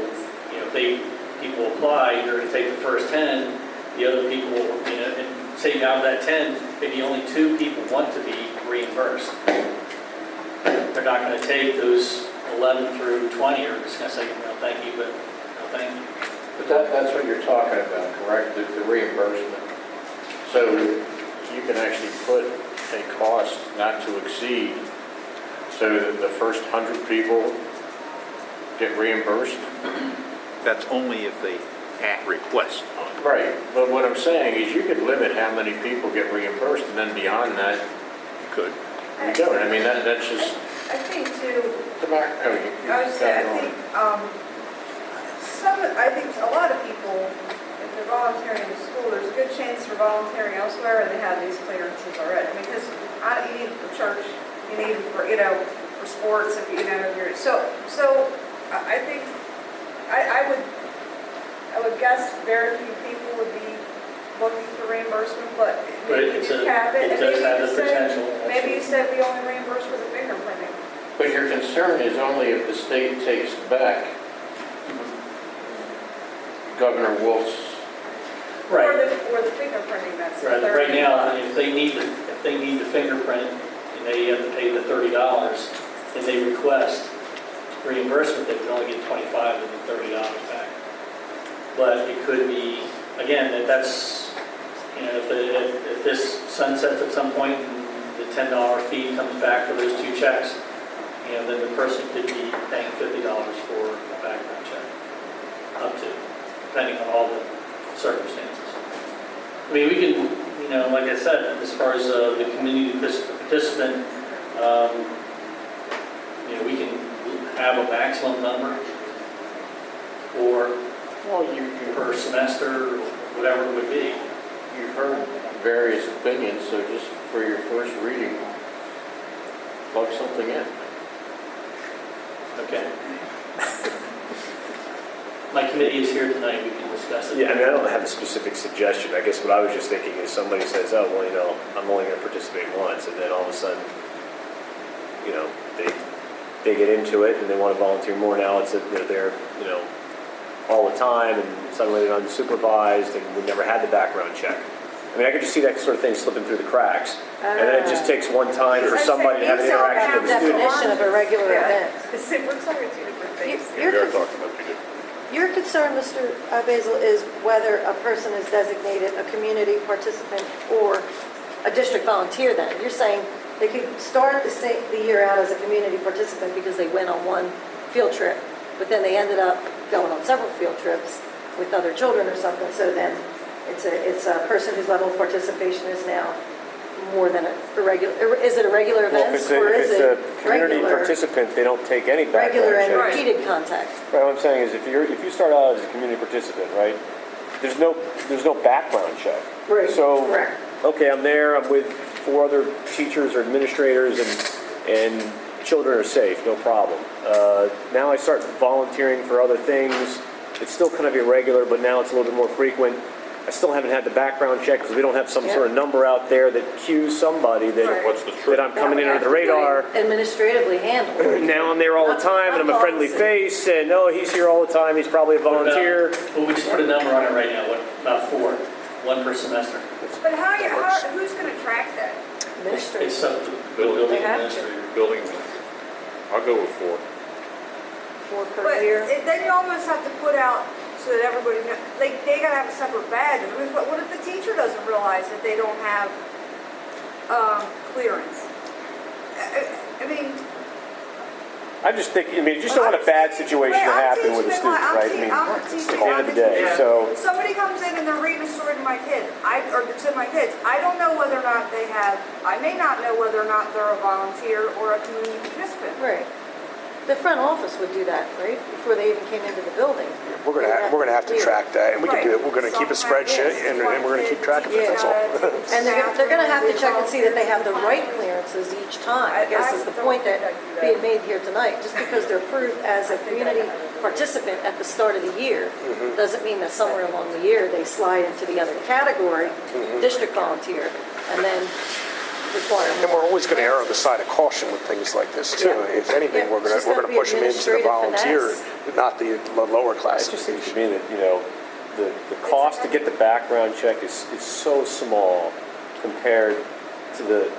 if people apply, you're going to take the first 10, the other people, and say out of that 10, maybe only 2 people want to be reimbursed. They're not going to take those 11 through 20, or just going to say, no, thank you, but no, thank you. But that's what you're talking about, correct? The reimbursement. So you can actually put a cost not to exceed, so that the first 100 people get reimbursed? That's only if they request. Right, but what I'm saying is you could limit how many people get reimbursed, and then beyond that, You could. you don't. I mean, that's just I think too, tobacco. I would say, I think a lot of people, if they're volunteering in the school, there's a good chance they're volunteering elsewhere and they have these clearances already. Because you need them for church, you need them for, for sports, if you're, so I think, I would guess very few people would be looking for reimbursement, but maybe you cap it. It and does maybe have you the say- potential. Maybe you said we only reimburse for the fingerprinting. But your concern is only if the state takes back Governor Wolf's. Right. Or the fingerprinting, that's the Right, 30. right now, if they need the fingerprint, and they have to pay the $30, and they request reimbursement, they would only get $25 of the $30 back. But it could be, again, that's, if this sunsets at some point and the $10 fee comes back for those 2 checks, then the person could be paying $50 for a background check, up to, depending on all the circumstances. I mean, we can, like I said, as far as the community participant, we can have a maximum number, or per semester, or whatever it would be. You've heard various opinions, so just for your first reading, plug something in. Okay. My committee is here tonight, we can discuss it. yeah, I mean, I don't have a specific suggestion. I guess what I was just thinking is somebody says, oh, well, I'm only gonna participate once, and then all of a sudden, they get into it and they want to volunteer more. Now it's that they're there, all the time, and suddenly they're unsupervised, and we never had the background check. I mean, I could just see that sort of thing slipping through the cracks. And then it just takes one time for somebody to have an interaction with a student. Definition of a regular event. We're talking two different things. Your We are talking about the Your concern, Mr. Basil, is whether a person is designated a community participant or a district volunteer then. You're saying they could start the year out as a community participant because they went on one field trip, but then they ended up going on several field trips with other children or something, so then it's a person whose level of participation is now more than a regular, is it a regular Well, event? if Or it's is a it community regular, participant, they don't take any background regular and checks. repeated contact? Right, what I'm saying is if you start out as a community participant, right, there's no background check. Right, So, correct. okay, I'm there, I'm with 4 other teachers or administrators, and children are safe, no problem. Now I start volunteering for other things. It's still kind of irregular, but now it's a little bit more frequent. I still haven't had the background check because we don't have some sort of number out there that cues somebody that, What's the that I'm coming in under the radar. Administratively handled. Now I'm there all the time, and I'm a friendly face, and no, he's here all the time, he's probably a volunteer. Well, we just put a number on it right now, about 4, 1 per semester. But who's going to track that? Administrative. It's up to the Building They have to. administrator, building, I'll go with 4. 4 per But year. then you almost have to put out so that everybody knows, they gotta have a separate badge. But what if the teacher doesn't realize that they don't have clearance? I mean. I just think, you just don't want a bad situation to happen with a student, right? I'm At teaching the end of the day, so. Somebody comes in and they're reading a story to my kid, or to my kids. I don't know whether or not I may not know whether or not they're a volunteer or a community participant. Right. The front office would do that, right? Before they even came into the building. We're gonna have to track that, and we can do it. We're gonna keep a spreadsheet, and we're gonna keep track of it, that's all. And they're gonna have to check and see that they have the right clearances each time, I guess is the point that being made here tonight. Just because they're approved as a community participant at the start of the year, doesn't mean that somewhere along the year, they slide into the other category, district volunteer, and then require And more. we're always gonna err on the side of caution with things like this too. Yeah. If anything, Yeah, we're it's just gonna gotta be push them into the administrative volunteer, finesse. not the lower It just seems to classification. me that, the cost to get the background check is so small compared to the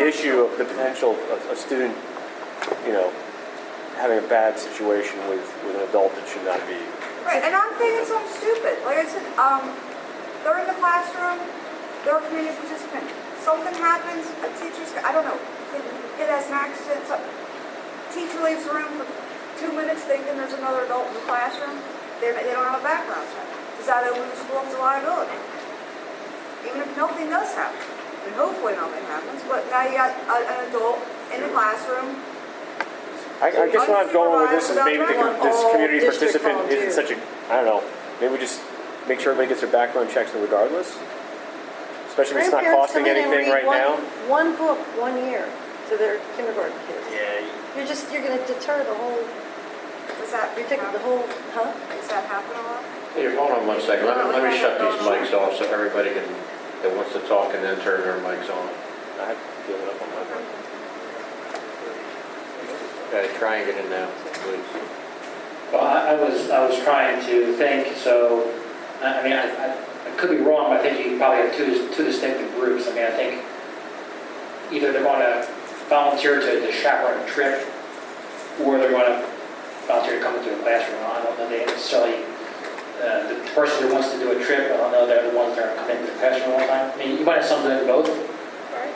issue of the potential of a student, having a bad situation with an adult that should not be. Right, and I'm thinking something stupid. Like I said, they're in the classroom, they're a community participant. Something happens, a teacher's, I don't know, kid has an accident, teacher leaves the room for 2 minutes thinking there's another adult in the classroom, they don't have a background check. Does that open the school up to liability? Even if nothing does happen. And hopefully nothing happens, but now you got an adult in the classroom. I guess what I'm going with this is maybe this community All district participant isn't such a, I don't know, maybe we just make sure everybody gets their background checks regardless? Especially if it's not Grandparents costing come in and anything read right now? One book, 1 year to their kindergarten kids. Yeah, You're gonna deter the whole, Does that you're taking the whole, huh? Does that happen a lot? Hey, hold on one second. Let me shut these mics off so everybody that wants to talk and then turn their mics on. I have to give it up on my phone. Okay, try and get in now, please. Well, I was trying to think, so, I could be wrong, but I think you probably have two distinctive groups. I think either they're going to volunteer to chaperone a trip, or they're going to volunteer to come into a classroom. I don't know they necessarily, the person who wants to do a trip, I don't know they're the ones that are coming into the classroom all the time. You might have something in both.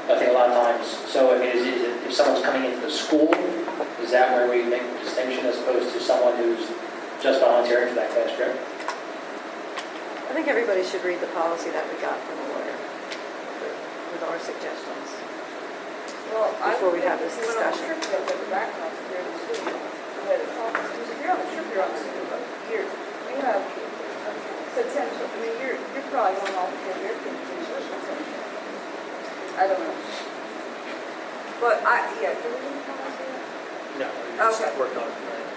I think a lot of times, so is it, if someone's coming into the school, is that where we make the distinction as opposed to someone who's just volunteering for that class trip? I think everybody should read the policy that we got from the lawyer with our suggestions. Well, Before we have this discussion. If you're on a trip, you're on the student. If you're on a trip, you're on the student. You have potential, you're probably going off for your potential. I don't know. But do we need to policy? No, we're just Okay. working on it tonight.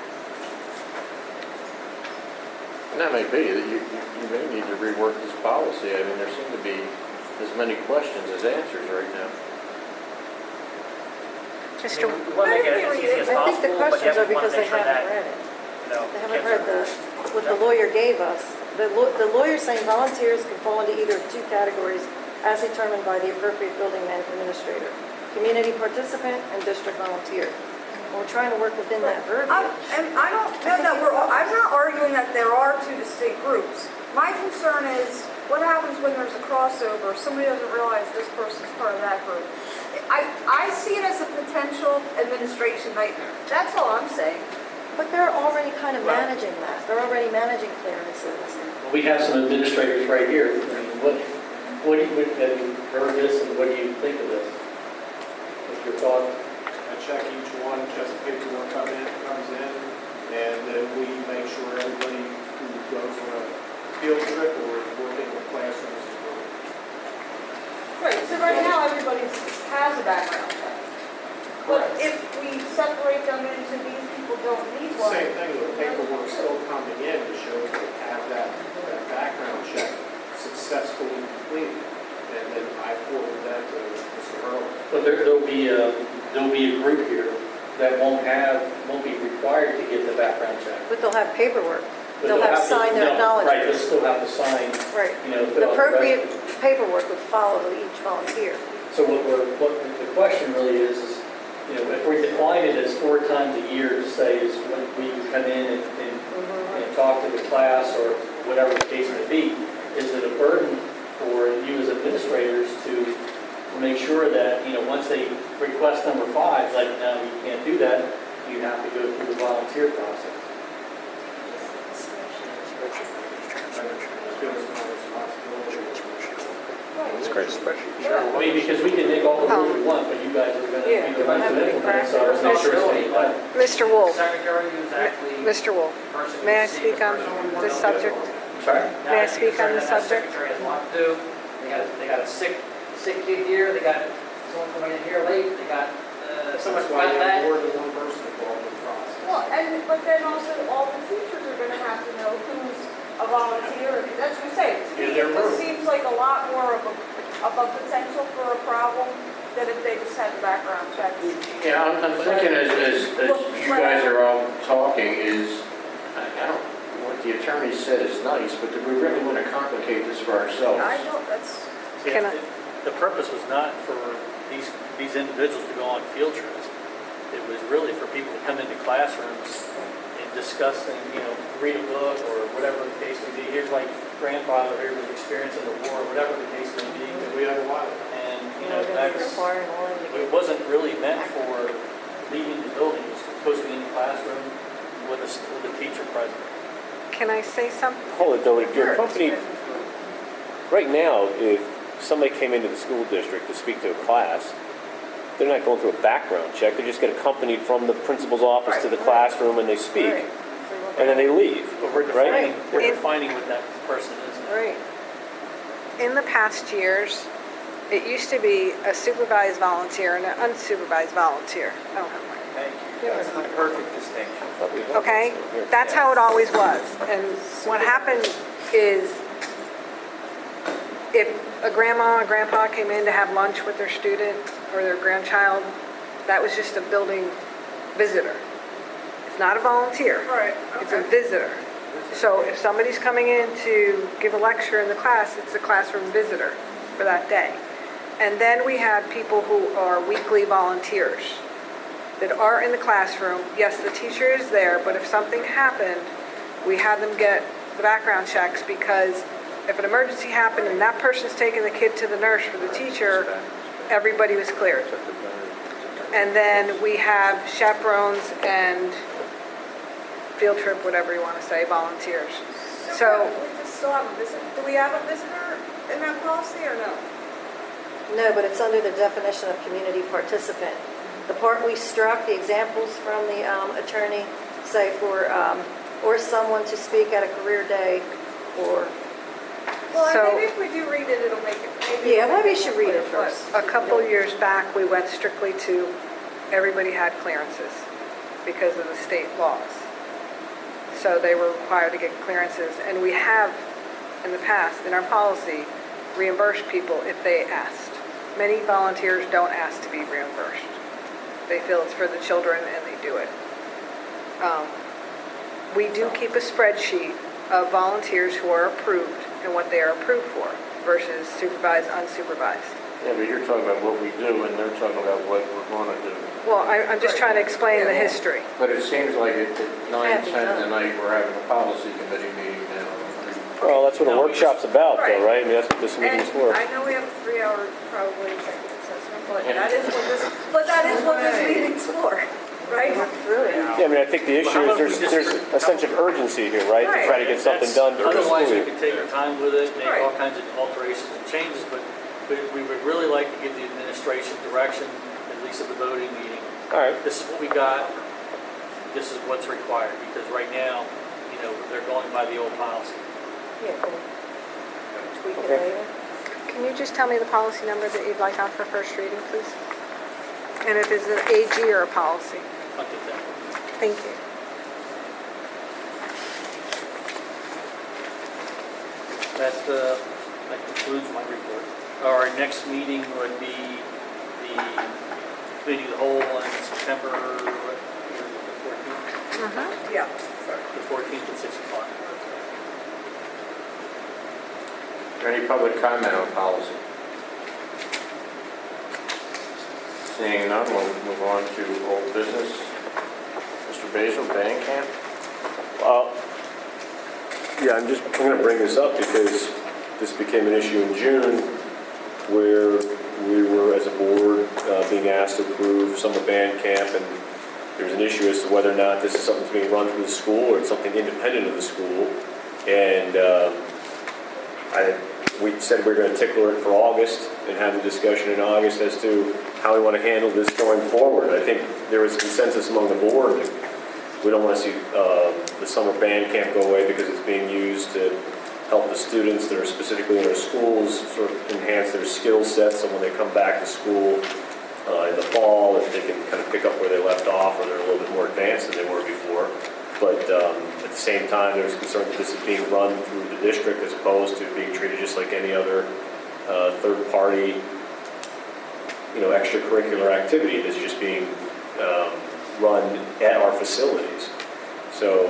And that may be, that you may need to rework this policy. There seem to be as many questions as answers right now. Mr. We want to make it as easy as I think possible, the but questions you are want because to they make sure haven't that, read it. They haven't kids read are- what the lawyer gave us. The lawyer's saying volunteers can fall into either of 2 categories as determined by the appropriate building administrator, community participant and district volunteer. And we're trying to work within that verbiage. And I don't know that I'm not arguing that there are 2 distinct groups. My concern is what happens when there's a crossover, somebody doesn't realize this person's part of that group. I see it as a potential administration nightmare. That's all I'm saying. But they're already kind of managing that. They're already managing clearances. We have some administrators right here. have you heard this, and what do you think of this? What's your thought? I check each one as the paperwork comes in, and then we make sure everybody who goes on a field trip or is working in classrooms is working. Right, so right now, everybody has a background check. But if we separate them into these people don't need one. Same thing, the paperwork's still coming in to show that they have that background check successfully completed. And then I forward that to Mr. Earl. But there'll be a group here that won't be required to get the background check. But they'll have paperwork. But They'll have to sign their no, Right, acknowledgement. they'll still have to sign, Right. you know. fill The out appropriate paperwork would follow each volunteer. So what the question really is, you know, if we define it as 4 times a year to say is when we come in and talk to the class or whatever the case may be, is it a burden for you as administrators to make sure that, you know, once they request number 5, like, no, you can't do that, you have to go through the volunteer process. It's a great spreadsheet. I mean, because we can make all the rules we want, but you guys are going to Yeah, be the ones to implement it, so I was not sure it's any better. Mr. Wolf, Secretary who's actually. Mr. Wolf, may I speak on this subject? Sorry? May I speak on the subject? Secretary has a lot to do. They got a sick kid here, they got someone coming in here late, they got someone That's why got you that. have more than one person involved in the process. Well, but then also all the teachers are gonna have to know who's a volunteer. That's what I'm saying. To me, Yeah, they're this seems like a lot more of a potential for a problem than if they just had the background checks. Yeah, I'm thinking as you guys are all talking is, I don't, what the attorney said is nice, but do we really want to complicate this for ourselves? I don't, that's, Can I- The purpose was not for these individuals to go on field trips. It was really for people to come into classrooms and discuss and, you know, read a book or whatever the case may be. Here's my grandfather, here was experiencing the war, whatever the case may be. And we have a lot of that. And, you know, it wasn't really meant for leaving the building. It was supposed to be in the classroom with a teacher present. Can I say something? Hold it though, if you're accompanied, right now, if somebody came into the school district to speak to a class, they're not going through a background check, they just get accompanied from the principal's office to the classroom and they speak, and then they leave, But we're right? defining what that person is. Right. In the past years, it used to be a supervised volunteer and an unsupervised volunteer. I don't have mine. Thank you. That's the perfect distinction. Okay? That's how it always was. And what happened is if a grandma or grandpa came in to have lunch with their student or their grandchild, that was just a building visitor. It's not a volunteer. right, It's a visitor. So if somebody's coming in to give a lecture in the class, it's a classroom visitor for that day. And then we have people who are weekly volunteers that are in the classroom. Yes, the teacher is there, but if something happened, we had them get the background checks because if an emergency happened and that person's taking the kid to the nurse for the teacher, everybody was cleared. And then we have chaperones and field trip, whatever you want to say, volunteers. So, we just still have a visitor. Do we have a visitor in that policy or no? No, but it's under the definition of community participant. The part we struck, the examples from the attorney, say for, or someone to speak at a career day, or, Well, So- maybe if we do read it, it'll make it. yeah, maybe you should read it first. a couple years back, we went strictly to everybody had clearances because of the state laws. So they were required to get clearances, and we have, in the past, in our policy, reimbursed people if they asked. Many volunteers don't ask to be reimbursed. They feel it's for the children and they do it. We do keep a spreadsheet of volunteers who are approved and what they are approved for versus supervised, unsupervised. Yeah, but you're talking about what we do, and they're talking about what we're going to do. Well, I'm just trying to explain the history. But it seems like at 9, Happy 10 done. tonight, we're having a policy committee meeting now. Well, that's what a workshop's about though, Right. right? I mean, that's what this meeting's And for. I know we have a 3-hour probably executive session, but that is what this meeting's for. Right? Really? Yeah, I mean, I think the issue is there's a sense of urgency here, right? To try to get something done for the school Otherwise, you year. could take your time with it, make all Right. kinds of alterations and changes, but we would really like to give the administration direction, at least at the voting meeting. All right. This is what we got, this is what's required, because right now, they're going by the old policy. Yeah, cool. Tweak it Okay. later. Can you just tell me the policy number that you'd like on for first reading, please? And if it's an AG or a policy? I'll get that. Thank you. That concludes my report. Our next meeting would be the committee of the whole on September, what, the 14th? Yeah. The 14th at 6 o'clock. Is there any public comment on policy? Seeing none, we'll move on to old business. Mr. Basil, band camp? Yeah, I'm going to bring this up because this became an issue in June where we were, as a board, being asked to approve summer band camp, and there's an issue as to whether or not this is something that's being run through the school or it's something independent of the school. And we said we were going to tickle it for August and have the discussion in August as to how we want to handle this going forward. I think there was consensus among the board. We don't want to see the summer band camp go away because it's being used to help the students that are specifically in our schools sort of enhance their skill sets, so when they come back to school in the fall, if they can kind of pick up where they left off, or they're a little bit more advanced than they were before. But at the same time, there's concern that this is being run through the district as opposed to being treated just like any other third-party, extracurricular activity that's just being run at our facilities. So,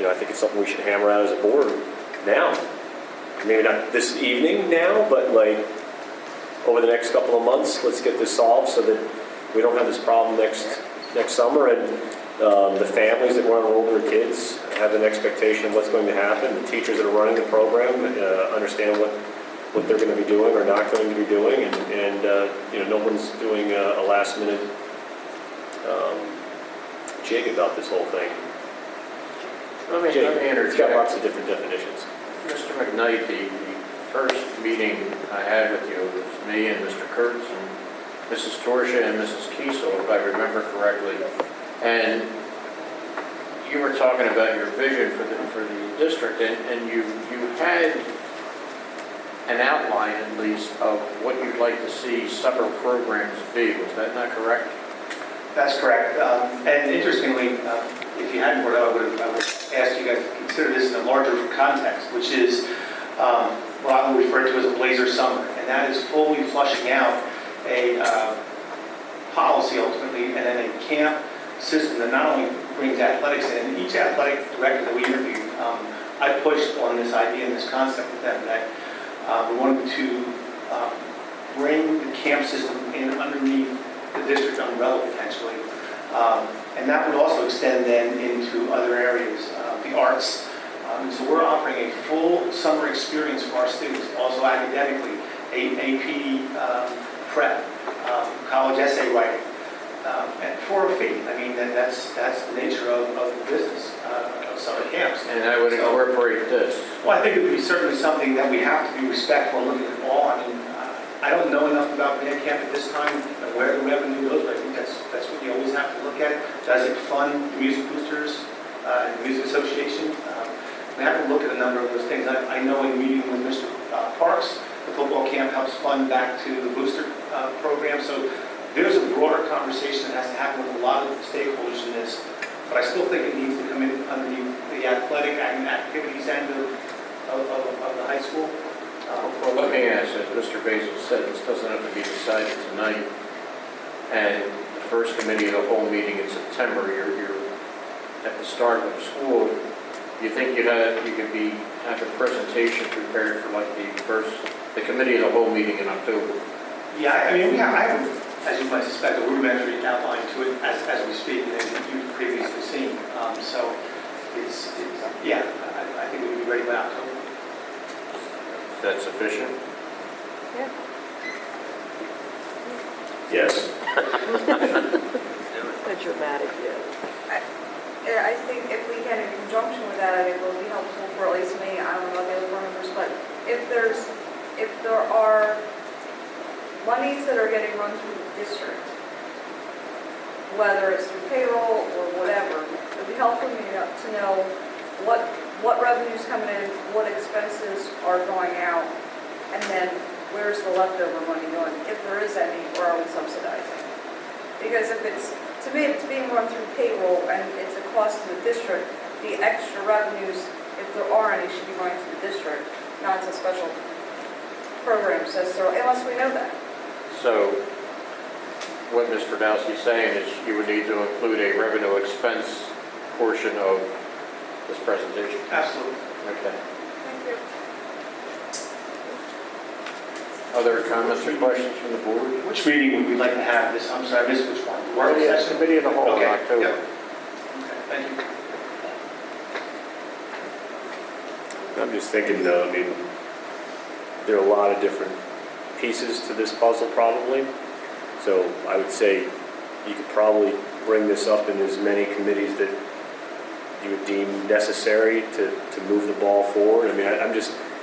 I think it's something we should hammer out as a board now. Maybe not this evening now, but like over the next couple of months, let's get this solved so that we don't have this problem next summer, and the families that want to enroll their kids have an expectation of what's going to happen. The teachers that are running the program understand what they're going to be doing or not going to be doing, and no one's doing a last-minute jig about this whole thing. Let me It's got interject. lots of different definitions. Mr. McKnight, the first meeting I had with you was me and Mr. Kurtz and Mrs. Torsha and Mrs. Kiesel, if I remember correctly. And you were talking about your vision for the district, and you had an outline, at least, of what you'd like to see summer programs be. Was that not correct? That's correct. And interestingly, if you hadn't brought it up, I would ask you guys to consider this in a larger context, which is what I will refer to as a blazer summer. And that is fully flushing out a policy ultimately, and then a camp system that not only brings athletics in, each athletic director that we interviewed, I pushed on this idea and this concept with them that we wanted to bring the camp system in underneath the district umbrella potentially. And that would also extend then into other areas, the arts. So we're offering a full summer experience for our students, also academically, AP prep, college essay writing, and for a fee. I mean, that's the nature of the business of summer camps. And I would incorporate this. Well, I think it would be certainly something that we have to be respectful and look at it all. I mean, I don't know enough about band camp at this time, and where the revenue goes, but I think that's what you always have to look at. Does it fund the music boosters and the music association? We have to look at a number of those things. I know in meeting with Mr. Parks, the football camp helps fund back to the booster program. So there's a broader conversation that has to happen with a lot of stakeholders in this. But I still think it needs to come in underneath the athletic activities end of the high school. Well, let me ask, as Mr. Basil said, this doesn't have to be decided tonight. And the first committee of the whole meeting in September, you're at the start of school. Do you think you could have a presentation prepared for like the committee of the whole meeting in October? Yeah, I mean, I have, as you might suspect, a rudimentary outline to it as we speak, and you've previously seen. So yeah, I think we'll be ready by October. Is that sufficient? Yeah. Yes. dramatic yet. I think if we can, in conjunction with that, I think it will be helpful for at least me, I don't know about the other board members, but if there are monies that are getting run through the district, whether it's through payroll or whatever, it would be helpful for me to know what revenue's coming in, what expenses are going out, and then where's the leftover money going, if there is any, or are we subsidizing? Because if it's, to me, if it's being run through payroll and it's a cost to the district, the extra revenues, if there are any, should be going to the district, not to special programs, unless we know that. So what Mr. Dowski's saying is you would need to include a revenue expense portion of this presentation. Absolutely. Okay. Thank you. Other comments or questions from the board? Which meeting would we like to have this? I'm sorry, I missed which one. Work session, committee of the whole in Okay, October. yep. Okay, thank you. I'm just thinking, though, I mean, there are a lot of different pieces to this puzzle probably. So I would say you could probably bring this up in as many committees that you would deem necessary to move the ball forward. I mean,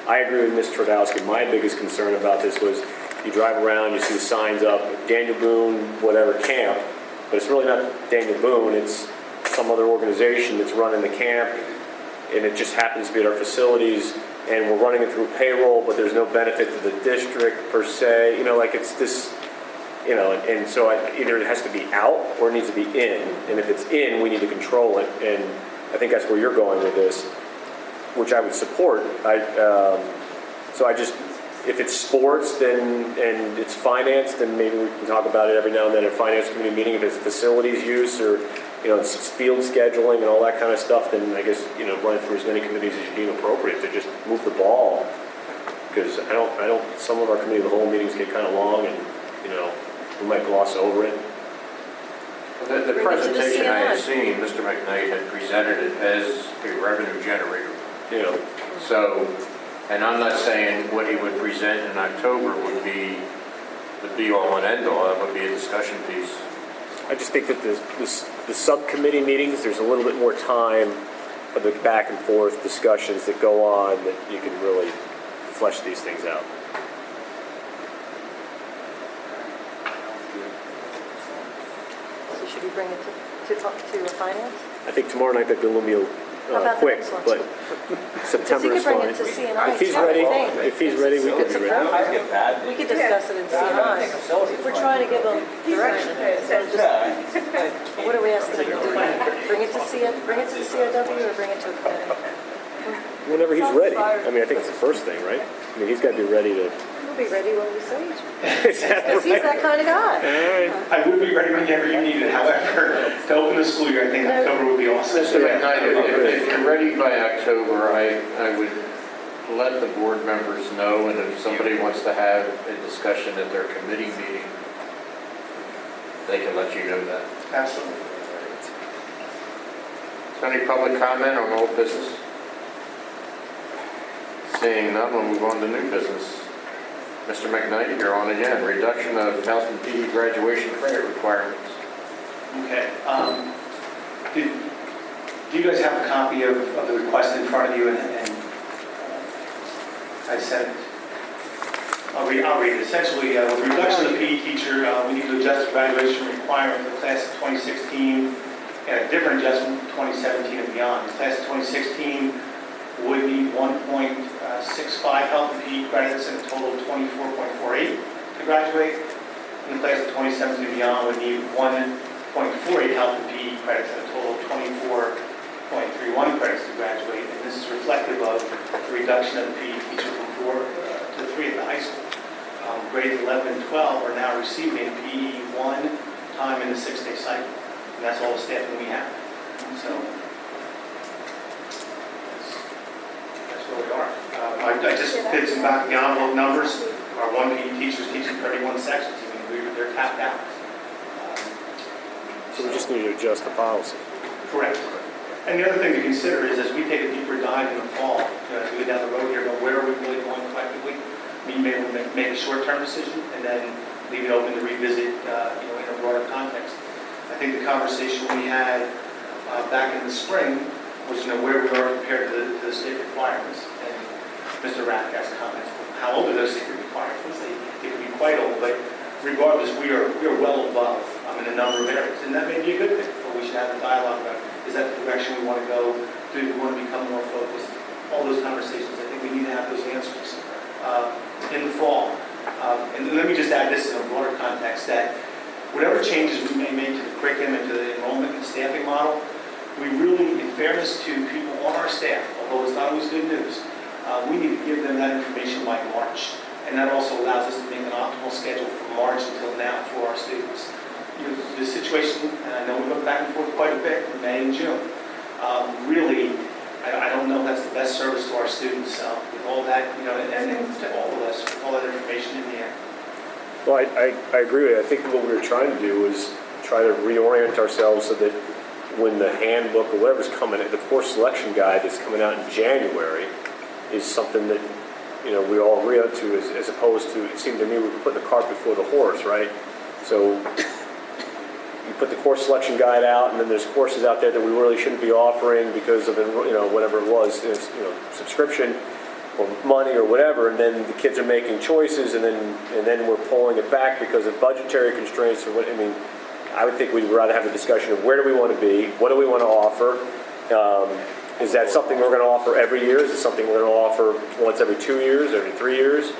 I agree with Ms. Trudowski. My biggest concern about this was you drive around, you see the signs up, Daniel Boone, whatever camp, but it's really not Daniel Boone, it's some other organization that's running the camp, and it just happens to be at our facilities, and we're running it through payroll, but there's no benefit to the district per se. You know, like it's this, you know, and so either it has to be out or it needs to be in, and if it's in, we need to control it, and I think that's where you're going with this, which I would support. So I just, if it's sports then and it's finance, then maybe we can talk about it every now and then at a finance committee meeting. If it's facilities use or, you know, it's field scheduling and all that kind of stuff, then I guess, you know, run through as many committees as you deem appropriate to just move the ball. Because I don't, some of our committee of the whole meetings get kind of long and, you know, we might gloss over it. The presentation I had seen, Mr. McKnight had presented it as a revenue generator. You know, So, and I'm not saying what he would present in October would be the be-all and end-all. That would be a discussion piece. I just think that the subcommittee meetings, there's a little bit more time for the back and forth discussions that go on that you can really flesh these things out. So should we bring it to finance? I think tomorrow night that'd be a little How about the quick, next one? but September is Because he could bring fine. it to CNI. If he's ready, we could be ready. We could discuss it in CNI. If we're trying to give them direction, what are we asking them to do? Bring it to the COW or bring it to a committee? Whenever he's ready. I mean, I think it's the first thing, right? I mean, he's got to be ready to. We'll be ready when we say it. Is that Because he's right? that kind of guy. I would be ready whenever you need it. However, to open the school year, I think October would be awesome. Mr. McKnight, if you're ready by October, I would let the board members know, and if somebody wants to have a discussion at their committee meeting, they can let you know that. Absolutely. Is there any public comment on old business? Seeing none, we'll move on to new business. Mr. McKnight, you're on again. Reduction of Townsend PE graduation credit requirements. Okay. Do you guys have a copy of the request in front of you? And I sent it. I'll read it. Essentially, with reduction of PE teacher, we need to adjust the graduation requirement for the class of 2016 and a different adjustment for 2017 and beyond. The class of 2016 would need 1.65 health and PE credits and a total of 24.48 to graduate. In the class of 2017 and beyond would need 1.48 health and PE credits and a total of 24.31 credits to graduate. And this is reflective of the reduction of the PE teacher from 4 to 3 at the high school. Grades 11 and 12 are now receiving PE 1 time in the 6-day cycle. And that's all the staffing we have. So that's where we are. I just did some back of the envelope numbers. Our one PE teacher is teaching 31 sections. I mean, they're tapped out. So we just need to adjust the policy. Correct. And the other thing to consider is as we take a deeper dive in the fall, as we go down the road here, about where are we really going collectively, we may make a short-term decision and then leave it open to revisit, in a broader context. I think the conversation we had back in the spring was, where we are compared to the state requirements. And Mr. Rath asked comments, how old are those state requirements? They can be quite old, but regardless, we are well above in a number of areas. And that may be a good thing, but we should have a dialogue about, is that the direction we want to go? Do we want to become more focused? All those conversations, I think we need to have those answers in the fall. And let me just add this in a broader context, that whatever changes we may make to the curriculum and to the enrollment and staffing model, we really, in fairness to people on our staff, although it's not always good news, we need to give them that information by March. And that also allows us to make an optimal schedule from March until now for our students. The situation, and I know we went back and forth quite a bit in May and June, really, I don't know if that's the best service to our students with all that, and to all of us, with all that information in the air. Well, I agree with you. I think what we were trying to do was try to reorient ourselves so that when the handbook or whatever's coming, the course selection guide that's coming out in January is something that, we all agree on to, as opposed to, it seemed to me we were putting the cart before the horse, right? So you put the course selection guide out, and then there's courses out there that we really shouldn't be offering because of, whatever it was, subscription or money or whatever, and then the kids are making choices, and then we're pulling it back because of budgetary constraints or what. I would think we'd rather have a discussion of where do we want to be, what do we want to offer. Is that something we're going to offer every year? Is it something we're going to offer once every 2 years, every 3 years?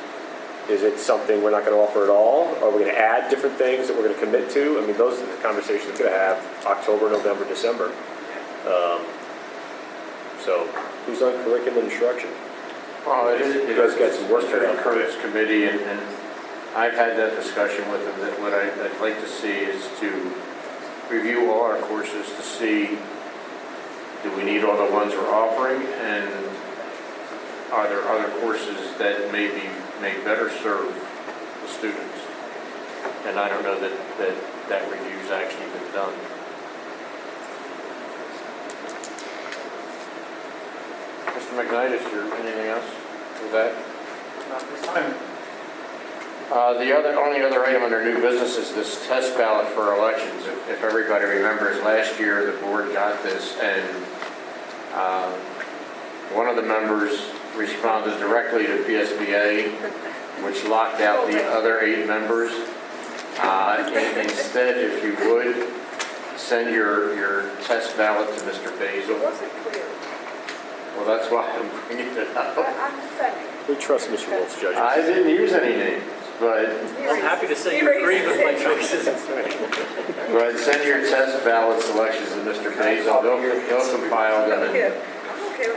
Is it something we're not going to offer at all? Are we going to add different things that we're going to commit to? Those are the conversations we're going to have October, November, December. So who's on curriculum instruction? Well, it is. You guys got some work to do. Curtis committee, and I've had that discussion with them, that what I'd like to see is to review all our courses to see, do we need all the ones we're offering, and are there other courses that may better serve the students? And I don't know that review's actually been done. Mr. McKnight, is there anything else with that? Not this time. The only other item under new business is this test ballot for elections. If everybody remembers, last year the board got this, and one of the members responded directly to PSBA, which locked out the other 8 members. Instead, if you would, send your test ballot to Mr. Basil. It wasn't clear. Well, that's why I'm bringing it up. I'm saying. We trust Mr. Wolf's judgment. I didn't use any names, but I'm happy to say you agree with my choices. But send your test ballot selections to Mr. Basil. He'll compile them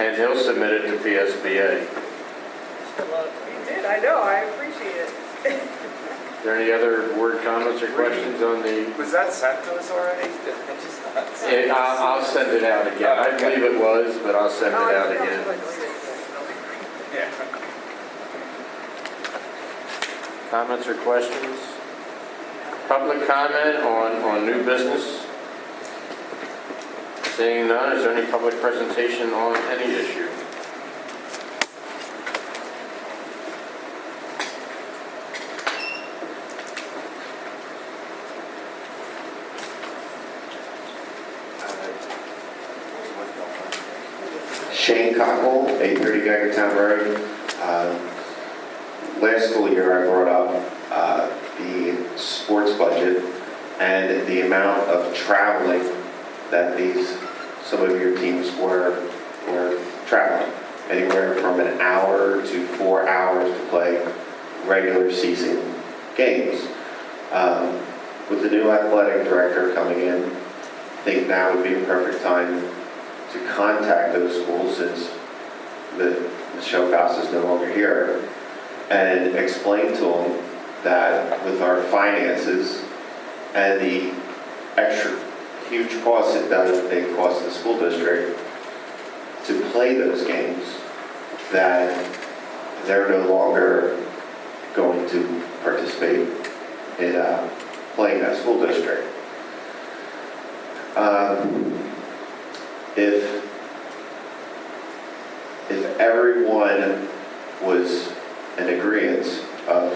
and he'll submit it to PSBA. You did, I know, I appreciate it. Is there any other board comments or questions on the? Was that sent to us already? I'll send it out again. I believe it was, but I'll send it out again. Yeah. Comments or questions? Public comment on new business? Seeing none, is there any public presentation on any issue? Shane Cockle, 830 Geigertown Road. Last school year I brought up the sports budget and the amount of traveling that some of your teams were traveling. Anywhere from an hour to 4 hours to play regular season games. With the new athletic director coming in, I think now would be a perfect time to contact those schools, since Michelle Goss is no longer here, and explain to them that with our finances and the extra huge costs they cost the school district to play those games, that they're no longer going to participate in playing that school district. If everyone was in agreement of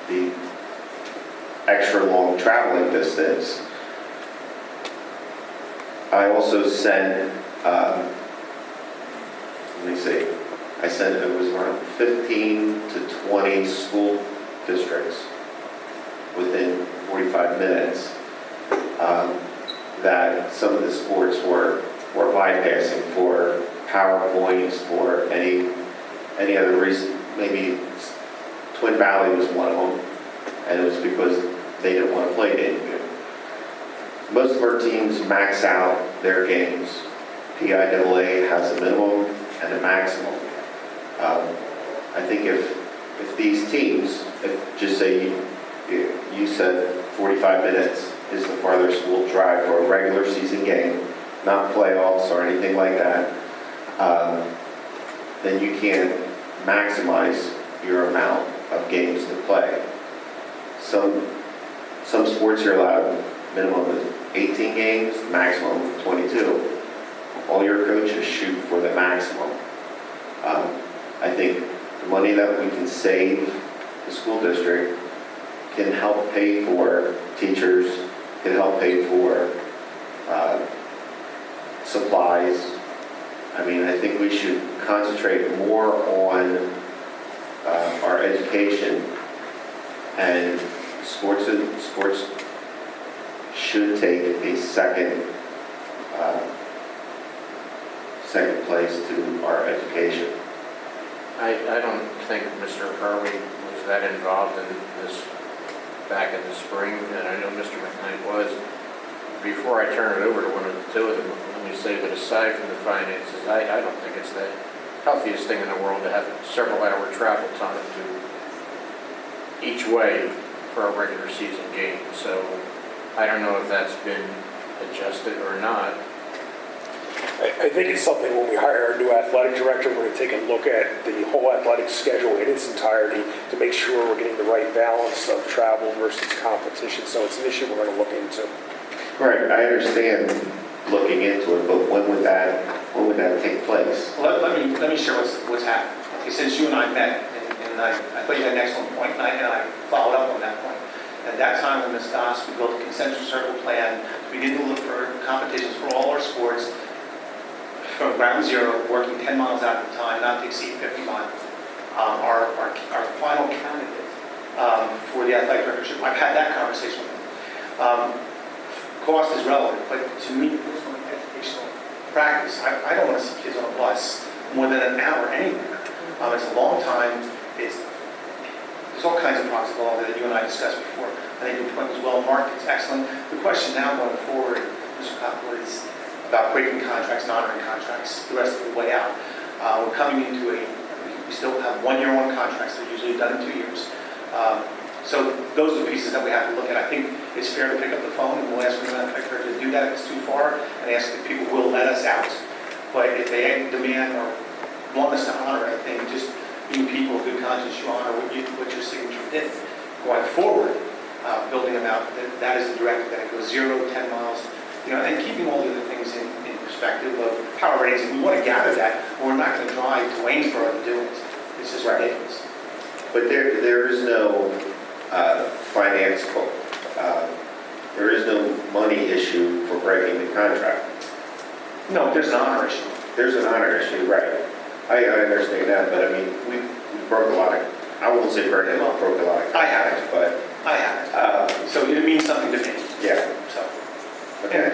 the extra long traveling distance, also sent, let me see, I sent, it was around 15 to 20 school districts within 45 minutes that some of the sports were bypassing for PowerPoints, for any other reason. Maybe Twin Valley was one of them, and it was because they didn't want to play Danbury. Most of our teams max out their games. PIAA has a minimum and a maximum. I think if these teams, just say you said 45 minutes is the farthest we'll drive for a regular season game, not playoffs or anything like that, then you can maximize your amount of games to play. Some sports you're allowed minimum of 18 games, maximum of 22. All your coaches shoot for the maximum. I think the money that we can save the school district can help pay for teachers, can help pay for supplies. I mean, I think we should concentrate more on our education, and sports should take a second place to our education. I don't think Mr. Harvey was that involved in this back in the spring, and I know Mr. McKnight was. Before I turn it over to one of the two of them, let me say that aside from the finances, I don't think it's the healthiest thing in the world to have several hour travel time to each way for a regular season game. So I don't know if that's been adjusted or not. I think it's something when we hire a new athletic director, we're going to take a look at the whole athletic schedule in its entirety to make sure we're getting the right balance of travel versus competition. So it's an issue we're going to look into. Right, I understand looking into it, but when would that take place? Let me share what's happened. Okay, since you and I met, and I thought you had an excellent point, and I followed up on that point. At that time, when Ms. Goss, we built a concentric circle plan to begin to look for competitions for all our sports from ground zero, working 10 miles out at a time, not to exceed 50 miles. Our final candidate for the athletic directorship, I've had that conversation with him. Cost is relevant, but to me, from an educational practice, I don't want to see kids on a bus more than an hour anywhere. It's a long time. There's all kinds of problems involved that you and I discussed before. I think your point was well marked. It's excellent. The question now going forward, Mr. Coppel, is about breaking contracts, and honoring contracts the rest of the way out. We're coming into we still have 1 year on contracts. They're usually done in 2 years. So those are the pieces that we have to look at. I think it's fair to pick up the phone, and we'll ask the manufacturer to do that if it's too far, and ask if people will let us out. But if they demand or want us to honor it, I think just being people of good conscience, you honor what your signature did. Going forward, building them out, that is the directive, that it goes 0 to 10 miles, and keeping all the other things in perspective of power ratings. And we want to gather that, but we're not going to drive to Waynesboro to do it. It's just ridiculous. But there is no finance, there is no money issue for breaking the contract. No, there's an honor issue. There's an honor issue, right. I understand that, but I mean, we broke a lot of, I won't say broke a lot of I haven't. but I haven't. So it means something to me. yeah. So, Okay.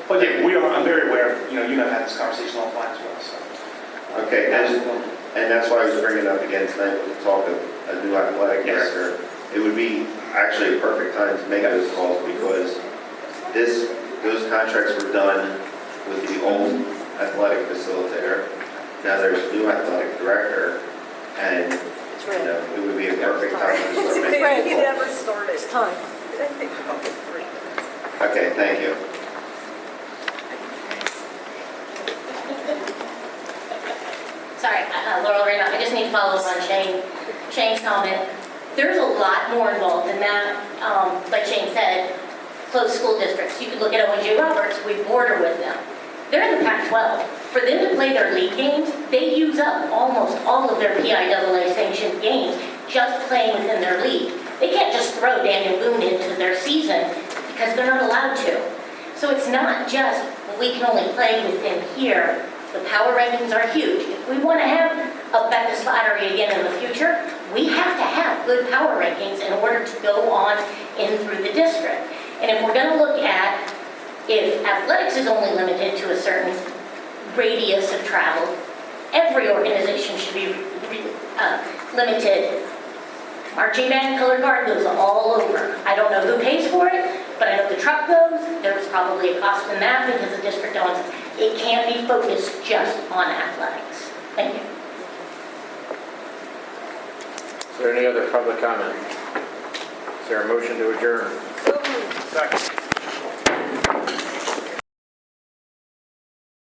but yeah, I'm very aware of, you and I have had this conversation offline as well. So. Okay, and that's why I was bringing it up again tonight with the talk of a new athletic director. It would be actually a perfect time to make those calls because those contracts were done with the old athletic facilitator. Now there's a new athletic director, and it would be a perfect time to start making Right, you calls. never start. It's time. Okay, thank you. Sorry, Laurel Reno, I just need to follow up on Shane's comment. There's a lot more involved in that. Like Shane said, closed school districts. You could look at ONG Roberts, we border with them. They're in the Pac-12. For them to play their league games, they use up almost all of their PIAA sanctioned games just playing within their league. They can't just throw Daniel Boone into their season because they're not allowed to. So it's not just, well, we can only play within here. The power rankings are huge. If we want to have a Bethesda Lottery again in the future, we have to have good power rankings in order to go on in through the district. And if we're going to look at if athletics is only limited to a certain radius of travel, every organization should be limited. Marching band, color guard goes all over. I don't know who pays for it, but I know the truck goes. There's probably a cost in that because the district owns it. It can't be focused just on athletics. Thank you. Is there any other public comment? Is there a motion to adjourn? So moved. Second.